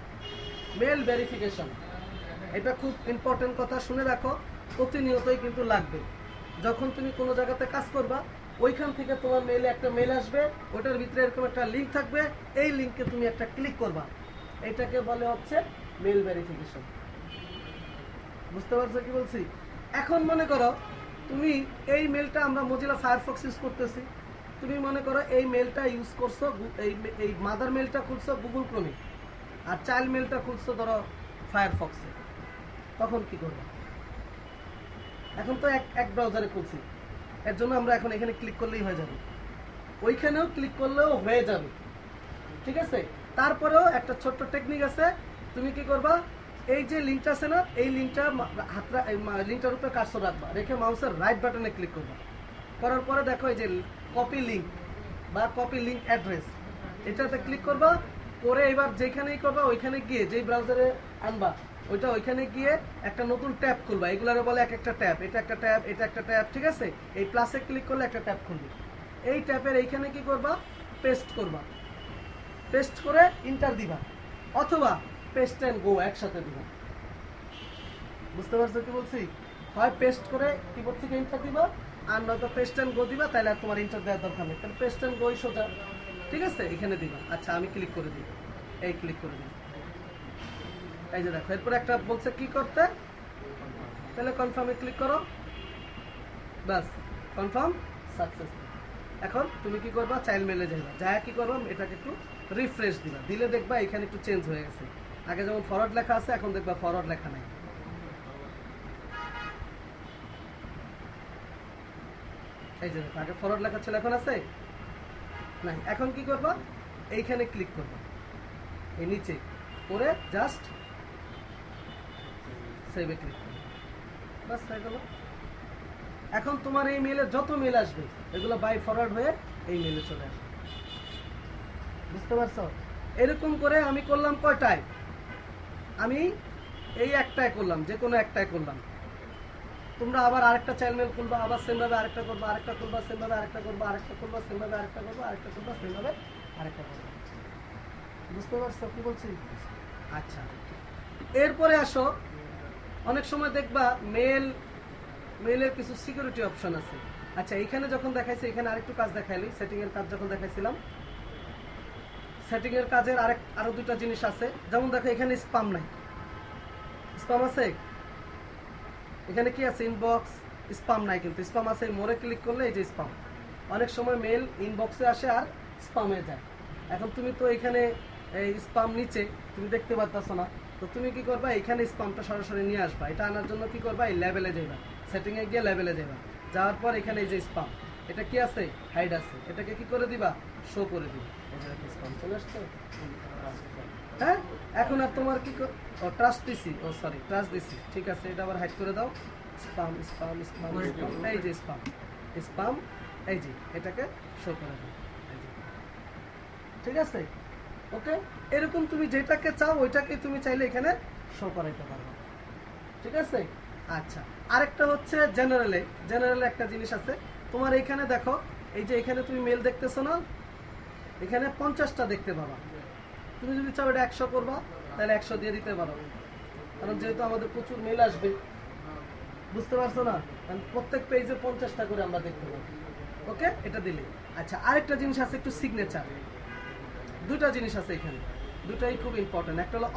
মেল ভেরিফিকেশন। এটা খুব ইম্পর্টেন্ট কথা, শুনে রাখো, প্রতিনিয়তই কিন্তু লাগবে। যখন তুমি কোনো জায়গাতে কাজ করবা, ওইখান থেকে তোমার মেলে একটা মেল আসবে, ওটার ভিতরে এরকম একটা লিংক থাকবে, এই লিংকে তুমি একটা ক্লিক করবা, এটাকে বলে হচ্ছে মেল ভেরিফিকেশন। বুঝতে পারছো কি বলছি? এখন মনে করো তুমি এই মেলটা, আমরা মোজিলা ফায়ারফক্স ইউজ করতেছি, তুমি মনে করো এই মেলটা ইউজ করছো, এই মাদার মেলটা খুলছো গুগল ক্রোমে, আর চাইল্ড মেলটা খুলছো ধরো ফায়ারফক্সে, তখন কি করবে? এখন তো এক ব্রাউজারে খুলছি, এর জন্য আমরা এখন এখানে ক্লিক করলেই হয়ে যাবে, ওইখানেও ক্লিক করলেও হয়ে যাবে, ঠিক আছে? তারপরেও একটা ছোট্ট টেকনিক আছে, তুমি কি করবা, এই যে লিঙ্কটা আছে না, এই লিঙ্কটা লিঙ্কটার উপরে কার্সর রাখবা, রেখে মাউসের রাইট বাটনে ক্লিক করবা। করার পরে দেখো এই যে কপি লিঙ্ক বা কপি লিঙ্ক অ্যাড্রেস, এটাতে ক্লিক করবা, করে এবার যেখানেই করবা ওইখানে গিয়ে, যেই ব্রাউজারে আনবা ওইটা, ওইখানে গিয়ে একটা নতুন ট্যাব খুলবা, এগুলারে বলে এক একটা ট্যাব, এটা একটা ট্যাব, এটা একটা ট্যাব, ঠিক আছে? এই প্লাসে ক্লিক করলে একটা ট্যাব খুলবে, এই ট্যাবের এইখানে কি করবা, পেস্ট করবা, পেস্ট করে ইন্টার দিবা, অথবা পেস্ট এন্ড গো একসাথে দিবা। বুঝতে পারছো কি বলছি? হয় পেস্ট করে কিবোর্ড থেকে ইন্টার দিবা, আর নয়তো পেস্ট এন্ড গো দিবা, তাহলে আর তোমার ইন্টার দেওয়ার দরকার নেই, তাহলে পেস্ট এন্ড গোই সোজা, ঠিক আছে? এখানে দিবা। আচ্ছা, আমি ক্লিক করে দিই, এই ক্লিক করে দিই, এই যে দেখো এরপরে একটা বলছে কি করতে, তাহলে কনফার্মে ক্লিক করো, বাস কনফার্ম সাকসেস। এখন তুমি কি করবা, চাইল্ড মেলে যাইবা, যা কি করবা, এটাকে একটু রিফ্রেশ দিবা, দিলে দেখবা এখানে একটু চেঞ্জ হয়ে গেছে। আগে যেমন ফরওয়ার্ড লেখা আছে, এখন দেখবা ফরওয়ার্ড লেখা নাই। এই যে দেখো, আগে ফরওয়ার্ড লেখা ছিল, এখন আছে নাই। এখন কি করবা, এইখানে ক্লিক করবা, এই নিচে করে জাস্ট সেভে ক্লিক করবা, বাস হয়ে গেল। এখন তোমার এই মেলে যত মেল আসবে এগুলো বাই ফরওয়ার্ড হয়ে এই মেলে চলে আসবে, বুঝতে পারছো? এরকম করে আমি করলাম কয়টায়, আমি এই একটাই করলাম, যে কোনো একটাই করলাম। তোমরা আবার আরেকটা চাইল্ড মেল খুলবা, আবার সেমভাবে আরেকটা করবা, আরেকটা করবা, সেমভাবে আরেকটা করবা, আরেকটা করবা, সেমভাবে আরেকটা করবা, আরেকটা করবা, সেমভাবে আরেকটা করবা। বুঝতে পারছো কি বলছি? আচ্ছা, এরপরে আসো, অনেক সময় দেখবা মেলের কিছু সিকিউরিটি অপশন আছে। আচ্ছা, এখানে যখন দেখাইছে, এখানে আরেকটু কাজ দেখাইলি, সেটিং এর কাজ যখন দেখাইছিলাম, সেটিং এর কাজের আরো দুটা জিনিস আছে। যেমন দেখো, এখানে স্পাম নাই, স্পাম আছে? এখানে কি আছে? ইনবক্স, স্পাম নাই, কিন্তু স্পাম আছে। মোরে ক্লিক করলে এই যে স্পাম, অনেক সময় মেল ইনবক্সে আসে আর স্পামে যায়। এখন তুমি তো এখানে এই স্পাম নিচে তুমি দেখতে পারতেছো না, তো তুমি কি করবা, এখানে স্পামটা সরাসরি নিয়ে আসবা। এটা আনার জন্য কি করবা, এই লেভেলে যাইবা, সেটিং এ গিয়ে লেভেলে যাইবা, যাওয়ার পর এখানে এই যে স্পাম, এটা কি আছে, হাইড আছে, এটাকে কি করে দিবা, শো করে দিবা। স্পাম চলে আসছে, হ্যাঁ। এখন আর তোমার কি ট্রাস্ট দিছি, ও সরি ট্রাস্ট দিছি, ঠিক আছে, এটা আবার হাইড করে দাও। স্পাম স্পাম স্পাম স্পাম, এই যে স্পাম স্পাম, এই যে এটাকে শো করে দাও, ঠিক আছে, ওকে। এরকম তুমি যেটাকে চাও ওইটাকে তুমি চাইলে এখানে শো করাইতে পারবে, ঠিক আছে। আচ্ছা, আরেকটা হচ্ছে জেনারেলে একটা জিনিস আছে তোমার। এখানে দেখো, এই যে এখানে তুমি মেল দেখতেছো না, এখানে 50টা দেখতে পাবা। তুমি যদি চাও এটা 100 করবা, তাহলে 100 দিয়ে দিতে পারো, কারণ যেহেতু আমাদের প্রচুর মেল আসবে, বুঝতে পারছো না, প্রত্যেক পেজে 50টা করে আমরা দেখতে পাবো, ওকে, এটা দিলে। আচ্ছা, আরেকটা জিনিস আছে, একটু সিগনেচার। দুইটা জিনিস আছে এখানে, দুটাই খুব ইম্পর্টেন্ট। একটা হলো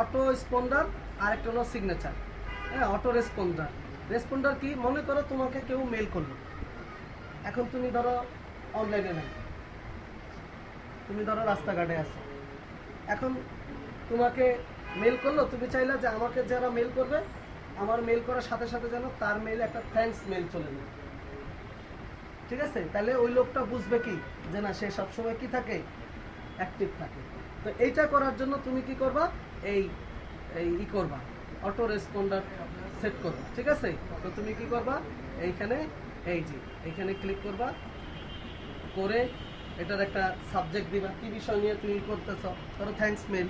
অটো রেসপন্ডার, আর একটা হলো সিগনেচার। হ্যাঁ, অটো রেসপন্ডার কি, মনে করো তোমাকে কেউ মেল করলো, এখন তুমি ধরো অনলাইনে নাই, তুমি ধরো রাস্তাঘাটে আছো, এখন তোমাকে মেল করলো, তুমি চাইলে যে আমাকে যারা মেল করবে, আমার মেল করার সাথে সাথে যেন তার মেইলে একটা থ্যাঙ্কস মেল চলে যায়, ঠিক আছে। তাহলে ওই লোকটা বুঝবে কি, যে না, সে সবসময় কি থাকে, অ্যাক্টিভ থাকে। তো এইটা করার জন্য তুমি কি করবা, এই করবা, অটো রেসপন্ডার সেট করবা, ঠিক আছে। তো তুমি কি করবা, এইখানে এই যে এইখানে ক্লিক করবা, করে এটার একটা সাবজেক্ট দিবা, কি বিষয় নিয়ে তুমি করতেছ, ধরো থ্যাঙ্কস মেল,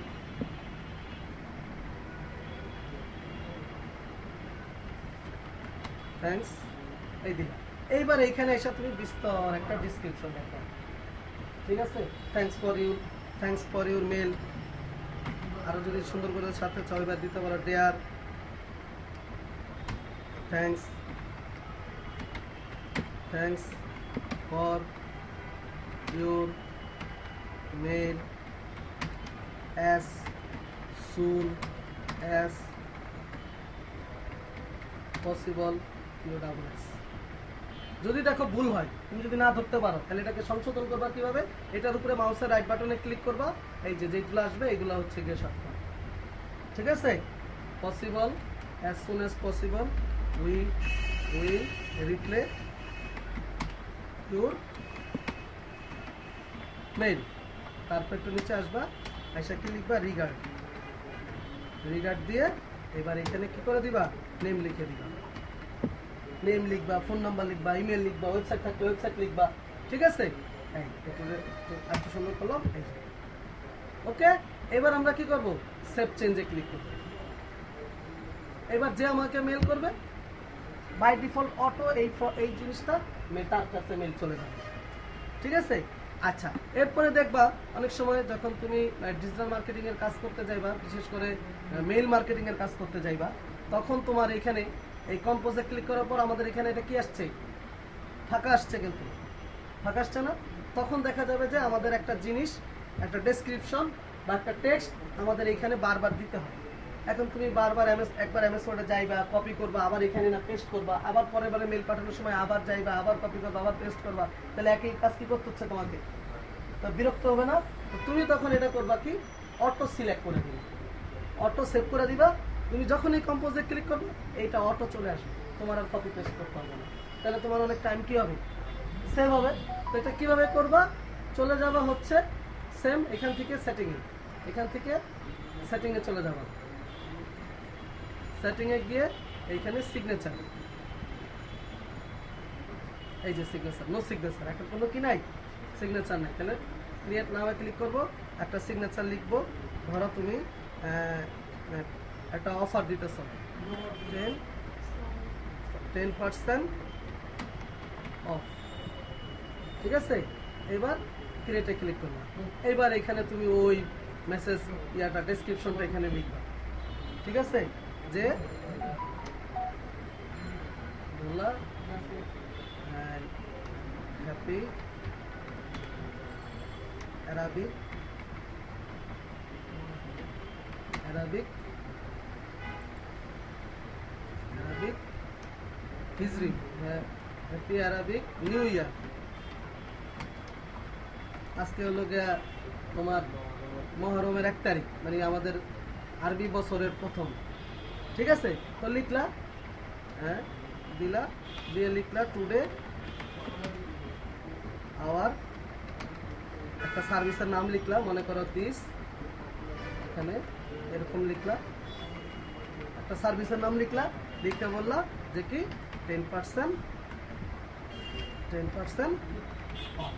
থ্যাঙ্কস, এই দিলা। এইবার এইখানে এসে তুমি বিস্তর একটা ডিসক্রিপশন দেখো, ঠিক আছে। Thanks for your mail. আরো যদি সুন্দর করে সাথে চাও, এবার দিতে পারো dear thanks for your mail as soon as possible, UWS। যদি দেখো ভুল হয়, তুমি যদি না ধরতে পারো, তাহলে এটাকে সংশোধন করবা কিভাবে, এটার উপরে মাউসের রাইট বাটনে ক্লিক করবা, এই যে যেগুলো আসবে এগুলো হচ্ছে গিয়ে শর্টকাট, ঠিক আছে। Possible, as soon as possible we will reply your mail। তারপর একটু নিচে আসবা, এসে কি লিখবা, রিগার্ড দিয়ে এবার এখানে কি করে দিবা, নেম লিখে দিবা, নেম লিখবা, ফোন নাম্বার লিখবা, ইমেল লিখবা, ওয়েবসাইট থাকলে ওয়েবসাইট লিখবা, ঠিক আছে। এই একটু সুন্দর করলাম, ওকে। এবার আমরা কি করব, সেভ চেঞ্জে ক্লিক করব। এবার যে আমাকে মেল করবে, বাই ডিফল্ট অটো এই জিনিসটা তার কাছে মেল চলে যাবে, ঠিক আছে। আচ্ছা, এরপরে দেখবা অনেক সময় যখন তুমি ডিজিটাল মার্কেটিং এর কাজ করতে যাইবা, বিশেষ করে মেইল মার্কেটিং এর কাজ করতে যাইবা, তখন তোমার এখানে এই কম্পোজে ক্লিক করার পর আমাদের এখানে এটা কি আসছে, ফাঁকা আসছে, কিন্তু ফাঁকা আসছে না। তখন দেখা যাবে যে আমাদের একটা জিনিস, একটা ডেসক্রিপশন বা একটা টেক্সট আমাদের এখানে বারবার দিতে হয়। এখন তুমি বারবার একবার এমএস ওয়ার্ডে যাইবা, কপি করবা, আবার এখানে না পেস্ট করবা, আবার পরের বারে মেল পাঠানোর সময় আবার যাইবা, আবার কপি করবা, আবার পেস্ট করবা, তাহলে একই কাজ কি করতে হচ্ছে তোমাকে, তো বিরক্ত হবে না। তো তুমি তখন এটা করবা কি, অটো সিলেক্ট করে দিবে, অটো সেভ করে দিবা। তুমি যখন এই কম্পোজে ক্লিক করবে এইটা অটো চলে আসবে, তোমার আর কপি পেস্ট করতে হবে না। তাহলে তোমার অনেক টাইম কি হবে, সেভ হবে। তো এটা কিভাবে করবা, চলে যাবা হচ্ছে সেম এখান থেকে সেটিংয়ে, এখান থেকে সেটিংয়ে চলে যাবা। সেটিংয়ে গিয়ে এইখানে সিগনেচার, এই যে সিগনেচার, নো সিগনেচার, এখন কোনো কি নাই, সিগনেচার নাই। তাহলে ক্রিয়েট নামে ক্লিক করব, একটা সিগনেচার লিখবো। ধরো তুমি একটা অফার দিতেছ 10% অফ, ঠিক আছে। এবার ক্রিয়েটে ক্লিক করবা। এইবার এখানে তুমি ওই মেসেজ ইয়াটা ডেসক্রিপশনটা এখানে লিখবা, ঠিক আছে, যে বললা হ্যাপি অ্যারাবিক হিজরি, হ্যাপি অ্যারাবিক নিউ ইয়ার। আজকে হলো গিয়া তোমার মহরমের 1 তারিখ, মানে আমাদের আরবি বছরের প্রথম, ঠিক আছে। তো লিখলা, হ্যাঁ দিলা, দিয়ে লিখলা টুডে আওয়ার, একটা সার্ভিসের নাম লিখলা, মনে করো দিস, এখানে এরকম লিখলা, একটা সার্ভিসের নাম লিখলা, লিখে বললা যে কি 10% অফ,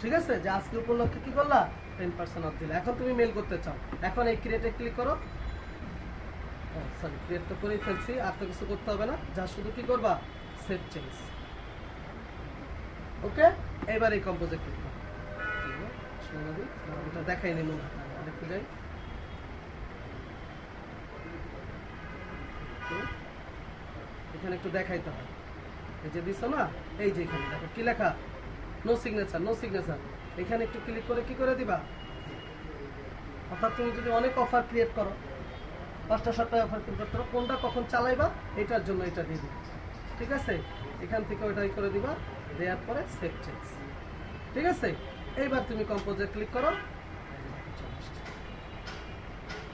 ঠিক আছে, যে আজকে উপলক্ষে কি করলা 10% অফ দিলা। এখন তুমি মেল করতে চাও, এখন এই ক্রিয়েটে ক্লিক করো। সরি, ক্রিয়েট তো করেই ফেলছি, আর তো কিছু করতে হবে না, যা শুধু কি করবা সেভ চেঞ্জ। ওকে, এবার এই কম্পোজে ক্লিক করো। এটা দেখাই নি মনে হয়, দেখতে যাই। এখানে একটু দেখাইতে হয়, এই যে দিছো না, এই যে এখানে দেখো কি লেখা, নো সিগনেচার, নো সিগনেচার। এখানে একটু ক্লিক করে কি করে দিবা, অর্থাৎ তুমি যদি অনেক অফার ক্রিয়েট করো, 5টা 7টা অফার ক্রিয়েট করতে পারো, কোনটা কখন চালাইবা এটার জন্য এটা দিয়ে দিবা, ঠিক আছে। এখান থেকে ওইটাই করে দিবা, দেওয়ার পরে সেভ চেঞ্জ, ঠিক আছে। এইবার তুমি কম্পোজে ক্লিক করো,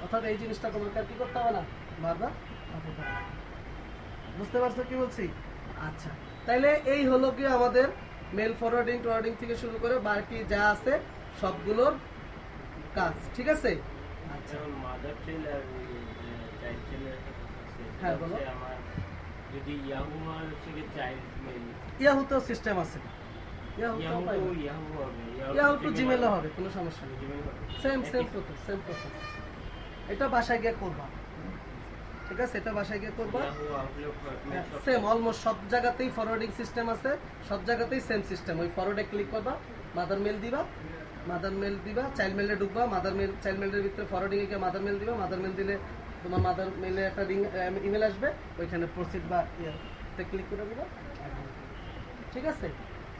অর্থাৎ এই জিনিসটা তোমাকে আর কি করতে হবে না, বারবার। বুঝতে পারছো কি বলছি? আচ্ছা, তাইলে এই হলো কি আমাদের মেল ফরওয়ার্ডিং টরওয়ার্ডিং থেকে শুরু করে বাকি যা আছে সবগুলোর কাজ, ঠিক আছে। আচ্ছা, মাদার টেল আর চাইল্ড টেলের হ্যাঁ বলো। আমার যদি ইয়াহু আর হচ্ছে কি চাইল্ড মেল, ইয়াহুতেও সিস্টেম আছে, ইয়াহু টু জিমেলও হবে, কোনো সমস্যা নেই, সেম প্রসেস। এটা বাসায় গিয়ে করবা, ঠিক আছে, এটা বাসায় গিয়ে করবা। সেম অলমোস্ট সব জায়গাতেই ফরওয়ার্ডিং সিস্টেম আছে, সব জায়গাতেই সেম সিস্টেম। ওই ফরওয়ার্ডে ক্লিক করবা, মাদার মেল দিবা, চাইল্ড মেলে ঢুকবা, মাদার মেল, চাইল্ড মেলের ভিতরে ফরওয়ার্ডিং এ গিয়ে মাদার মেল দিবা। মাদার মেল দিলে তোমার মাদার মেলে একটা ইমেল আসবে, ওইখানে প্রসিড বা ইয়েতে ক্লিক করে দিবা, ঠিক আছে।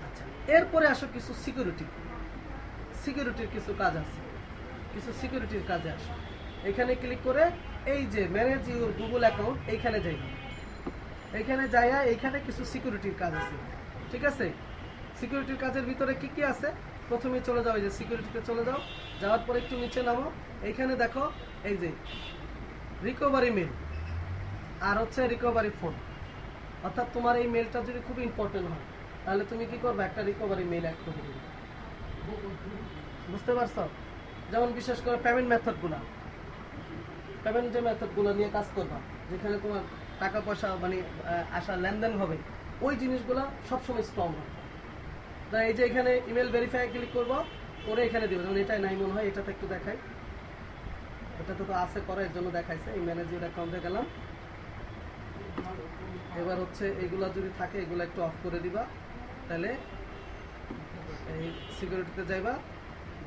আচ্ছা, এরপরে আসো কিছু সিকিউরিটির কিছু কাজ আছে, কিছু সিকিউরিটির কাজে আসো। এখানে ক্লিক করে এই যে ম্যানেজ ইউর গুগল অ্যাকাউন্ট, এইখানে যাইবা, এইখানে যাইয়া এইখানে কিছু সিকিউরিটির কাজ আছে, ঠিক আছে। সিকিউরিটির কাজের ভিতরে কি কি আছে, প্রথমে চলে যাও, এই যে সিকিউরিটিতে চলে যাও, যাওয়ার পরে একটু নিচে নামো, এইখানে দেখো এই যে রিকভারি মেল আর হচ্ছে রিকভারি ফোন। অর্থাৎ তোমার এই মেলটা যদি খুব ইম্পর্টেন্ট হয় তাহলে তুমি কি করবে, একটা রিকভারি মেল অ্যাড করে দিবে, বুঝতে পারছো। যেমন বিশেষ করে পেমেন্ট যে মেথডগুলো নিয়ে কাজ করবা, যেখানে তোমার টাকা পয়সা মানে আসা লেনদেন হবে, ওই জিনিসগুলো সবসময় স্ট্রং হবে। তাই এই যে এখানে ইমেল ভেরিফাই ক্লিক করবো, করে এখানে দিবে, যেমন এটাই নাই মনে হয়, এটাতে একটু দেখাই, এটাতে তো আছে করা, এর জন্য দেখাইছে। এই ম্যানেজার অ্যাকাউন্টে গেলাম, এবার হচ্ছে এইগুলো যদি থাকে এগুলো একটু অফ করে দিবা, তাহলে এই সিকিউরিটিতে যাইবা,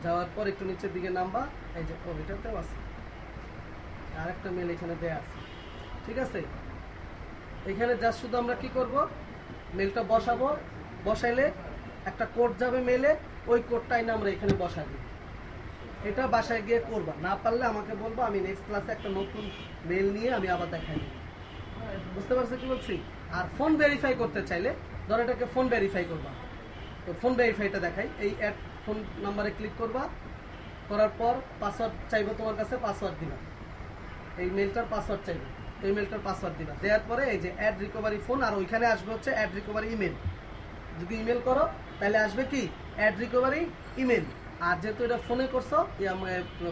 যাওয়ার পর একটু নিচের দিকে নামবা, এই যে এটাতেও আছে, আরেকটা মেল এখানে দেয়া আছে, ঠিক আছে। এখানে জাস্ট শুধু আমরা কি করব, মেলটা বসাবো, বসাইলে একটা কোড যাবে মেলে, ওই কোডটাই না আমরা এখানে বসাই দিই। এটা বাসায় গিয়ে করবা, না পারলে আমাকে বলবো, আমি নেক্সট ক্লাসে একটা নতুন মেল নিয়ে আমি আবার দেখাই দিই, বুঝতে পারছো কি বলছি। আর ফোন ভেরিফাই করতে চাইলে ধরো এটাকে ফোন ভেরিফাই করবা, তো ফোন ভেরিফাইটা দেখাই, এই অ্যাড ফোন নাম্বারে ক্লিক করবা, করার পর পাসওয়ার্ড চাইবো তোমার কাছে, পাসওয়ার্ড দিবা, এই মেলটার পাসওয়ার্ড চাইবো, এই মেলটার পাসওয়ার্ড দিবা, দেওয়ার পরে এই যে অ্যাড রিকভারি ফোন, আর ওইখানে আসবে হচ্ছে অ্যাড রিকভারি ইমেল। যদি ইমেল করো তাহলে আসবে কি অ্যাড রিকভারি ইমেল, আর যেহেতু এটা ফোনে করছো,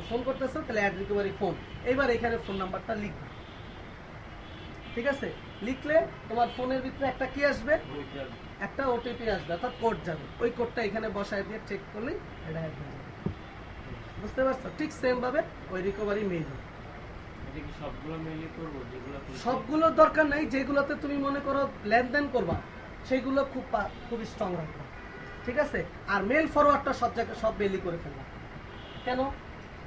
ফোন করতেছো, তাহলে অ্যাড রিকভারি ফোন। এইবার এখানে ফোন নাম্বারটা লিখবে, ঠিক আছে? লিখলে তোমার ফোনের ভিতরে একটা কি আসবে, একটা ওটিপি আসবে, অর্থাৎ কোড যাবে। ওই কোডটা এখানে বসায় দিয়ে চেক করলেই এটা অ্যাড হয়ে যাবে। বুঝতে পারছো? ঠিক সেম ভাবে ওই রিকভারি মেইল। সবগুলো মেইলই করবো? সবগুলোর দরকার নেই, যেগুলোতে তুমি মনে করো লেনদেন করবা সেইগুলো খুব স্ট্রং রাখবা, ঠিক আছে? আর মেল ফরওয়ার্ডটা সব জায়গায় সব মেইলই করে ফেলবা। কেন?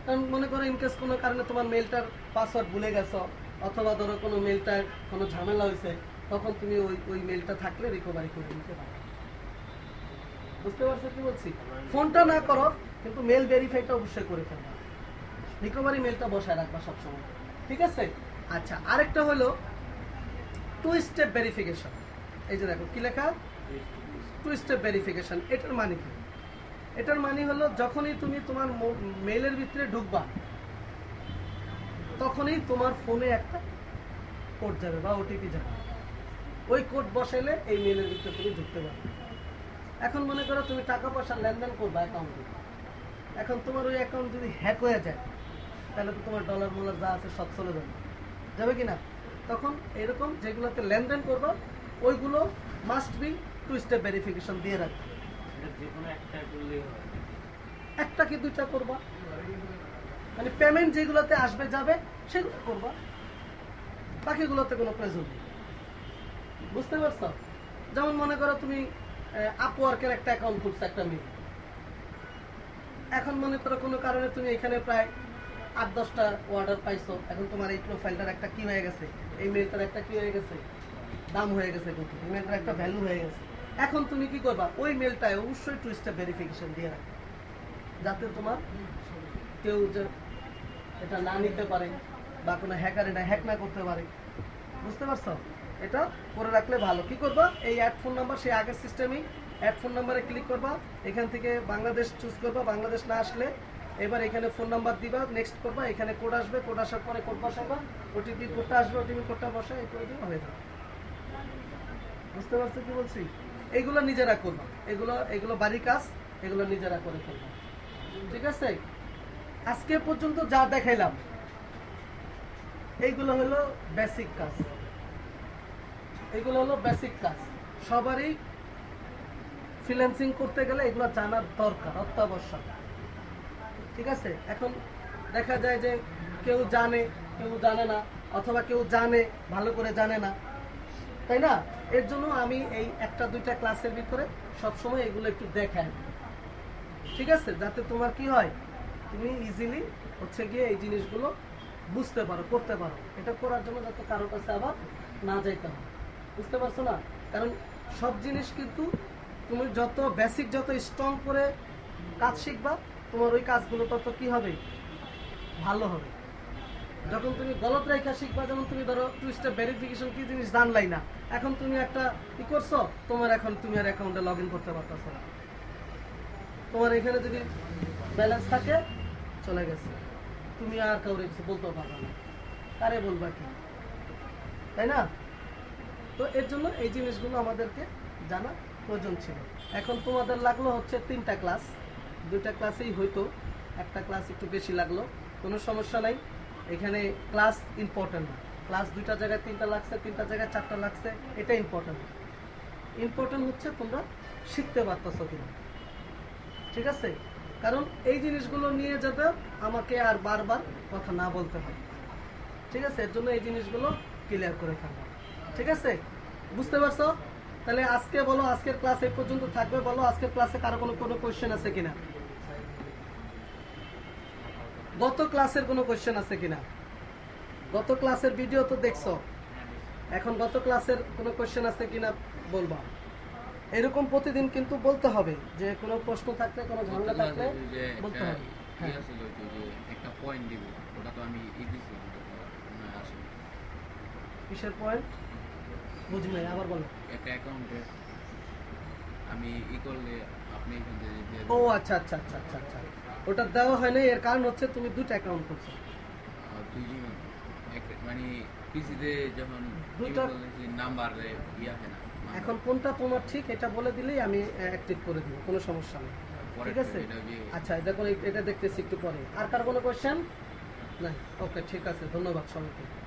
কারণ মনে করো ইনকেস কোনো কারণে তোমার মেলটার পাসওয়ার্ড ভুলে গেছো, অথবা ধরো কোনো মেলটার কোনো ঝামেলা হয়েছে, তখন তুমি ওই মেলটা থাকলে রিকভারি করে নিতে পারো। বুঝতে পারছো কি বলছি? ফোনটা না করো, কিন্তু মেল ভেরিফাইটা অবশ্যই করে ফেলবা, রিকভারি মেলটা বসায় রাখবা সবসময়, ঠিক আছে? আচ্ছা, আরেকটা হলো টু স্টেপ ভেরিফিকেশন। এই যে দেখো কি লেখা, টু স্টেপ ভেরিফিকেশন। এটার মানে কি? এটার মানে হলো যখনই তুমি তোমার মেইলের ভিতরে ঢুকবা, তখনই তোমার ফোনে একটা কোড যাবে বা ওটিপি যাবে। ওই কোড বসাইলে এই মেইলের ভিতরে তুমি ঢুকতে পারবে। এখন মনে করো তুমি টাকা পয়সা লেনদেন করবা অ্যাকাউন্টে, এখন তোমার ওই অ্যাকাউন্ট যদি হ্যাক হয়ে যায়, তাহলে তো তোমার ডলার মলার যা আছে সব চলে যাবে, যাবে কি না? তখন এরকম যেগুলোতে লেনদেন করবা ওইগুলো must be two step verification দিয়ে রাখবে। যে কোনো একটা করলেই হয়? একটা কি দুইটা করবা, মানে পেমেন্ট যেগুলোতে আসবে যাবে সেগুলো করবা, বাকিগুলোতে কোনো প্রয়োজন নেই। বুঝতে পারছো? যেমন মনে করো তুমি আপওয়ার্কের একটা অ্যাকাউন্ট খুলছো, একটা মেল। এখন মনে করো কোনো কারণে তুমি এখানে প্রায় 8-10টা অর্ডার পাইছো, এখন তোমার এই প্রোফাইলটার একটা কি হয়ে গেছে, এই মেলটার একটা কি হয়ে গেছে, দাম হয়ে গেছে, কিন্তু এই মেলটার একটা ভ্যালু হয়ে গেছে। এখন তুমি কি করবা, ওই মেলটায় অবশ্যই টু স্টেপ ভেরিফিকেশন দিয়ে রাখবে, যাতে তোমার কেউ যে এটা না নিতে পারে বা কোনো হ্যাকার এটা হ্যাক না করতে পারে। বুঝতে পারছো? এটা করে রাখলে ভালো। কি করবা, এই অ্যাড ফোন নাম্বার সেই আগের সিস্টেমেই অ্যাড ফোন নাম্বারে ক্লিক করবা, এখান থেকে বাংলাদেশ চুজ করবা, বাংলাদেশ না আসলে এবার এখানে ফোন নাম্বার দিবা, নেক্সট করবা, এখানে কোড আসবে, কোড আসার পরে কোড বসাবা, ওটিপি কোডটা আসবে, ওটিপি কোডটা বসায় এই করে দিবা, হয়ে যাবে। বুঝতে পারছো কি বলছি? এগুলো নিজেরা করবা, এগুলো বাড়ির কাজ, এগুলো নিজেরা করে ফেলবা, ঠিক আছে? আজকে পর্যন্ত যা দেখাইলাম এইগুলো হলো বেসিক কাজ, এগুলো হলো বেসিক কাজ। সবারই ফ্রিল্যান্সিং করতে গেলে এগুলো জানার দরকার, অত্যাবশ্যক, ঠিক আছে? এখন দেখা যায় যে কেউ জানে, কেউ জানে না, অথবা কেউ জানে ভালো করে জানে না, তাই না? এর জন্য আমি এই একটা দুইটা ক্লাসের ভিতরে সবসময় এগুলো একটু দেখাই, ঠিক আছে? যাতে তোমার কি হয়, তুমি ইজিলি হচ্ছে গিয়ে এই জিনিসগুলো বুঝতে পারো, করতে পারো। এটা করার জন্য যাতে কারো কাছে আবার না যাইতে হয়। বুঝতে পারছো না? কারণ সব জিনিস কিন্তু তুমি যত বেসিক, যত স্ট্রং করে কাজ শিখবা, তোমার ওই কাজগুলো তত কি হবে, ভালো হবে। যখন তুমি গলত রেখা শিখবা, যেমন তুমি ধরো টু স্টেপ ভেরিফিকেশন কি জিনিস জানলাই না, এখন তুমি একটা কি করছো, তোমার এখন তুমি আর অ্যাকাউন্টে লগ ইন করতে পারতেছো না। তোমার এখানে যদি ব্যালেন্স থাকে চলে গেছে, তুমি আর কাউরে কিছু বলতেও পারবে না, কারে বলবা কি, তাই না? তো এর জন্য এই জিনিসগুলো আমাদেরকে জানা প্রয়োজন ছিল। এখন তোমাদের লাগলো হচ্ছে 3টা ক্লাস, 2টা ক্লাসেই হয়তো, একটা ক্লাস একটু বেশি লাগলো, কোনো সমস্যা নাই। এখানে ক্লাস ইম্পর্টেন্ট না, ক্লাস 2টা জায়গায় 3টা লাগছে, 3টা জায়গায় 4টা লাগছে, এটা ইম্পর্টেন্ট। ইম্পর্টেন্ট হচ্ছে তোমরা শিখতে পারতেছো কিনা, ঠিক আছে? কারণ এই জিনিসগুলো নিয়ে যাতে আমাকে আর বারবার কথা না বলতে হয়, ঠিক আছে? এর জন্য এই জিনিসগুলো ক্লিয়ার করে ফেলবো, ঠিক আছে? বুঝতে পারছো? তাহলে আজকে বলো, আজকের ক্লাস এই পর্যন্ত থাকবে। বলো আজকের ক্লাসে কারো কোনো কোয়েশ্চেন আছে কিনা, গত ক্লাসের কোনো কোয়েশ্চেন আছে কিনা? গত ক্লাসের ভিডিও তো দেখছো, এখন গত ক্লাসের কোনো কোয়েশ্চেন আছে কিনা বলবা। এরকম প্রতিদিন কিন্তু বলতে হবে, যে কোনো প্রশ্ন থাকলে, কোনো ঝামেলা থাকলে বলতে হবে। হ্যাঁ, একটা পয়েন্ট দিব, ওটা তো আমি কিসের পয়েন্ট বুঝি নাই, আবার বলো। একটা অ্যাকাউন্টে আমি করলে আপনি এখান থেকে ও আচ্ছা আচ্ছা আচ্ছা আচ্ছা আচ্ছা, ওটা দেওয়া হয় না, এর কারণ হচ্ছে তুমি দুটো অ্যাকাউন্ট করছো। দুই মানে পিসিতে যখন দুইটা- নাম্বার ইয়ে আসে না এখন কোনটা তোমার ঠিক এটা বলে দিলেই আমি অ্যাক্টিভ করে দিব, কোনো সমস্যা নেই। ঠিক আছে, আচ্ছা দেখুন এটা দেখতেছি একটু পরে। আর কার কোনো কোয়েশ্চেন নাই? ওকে, ঠিক আছে, ধন্যবাদ সবাইকে।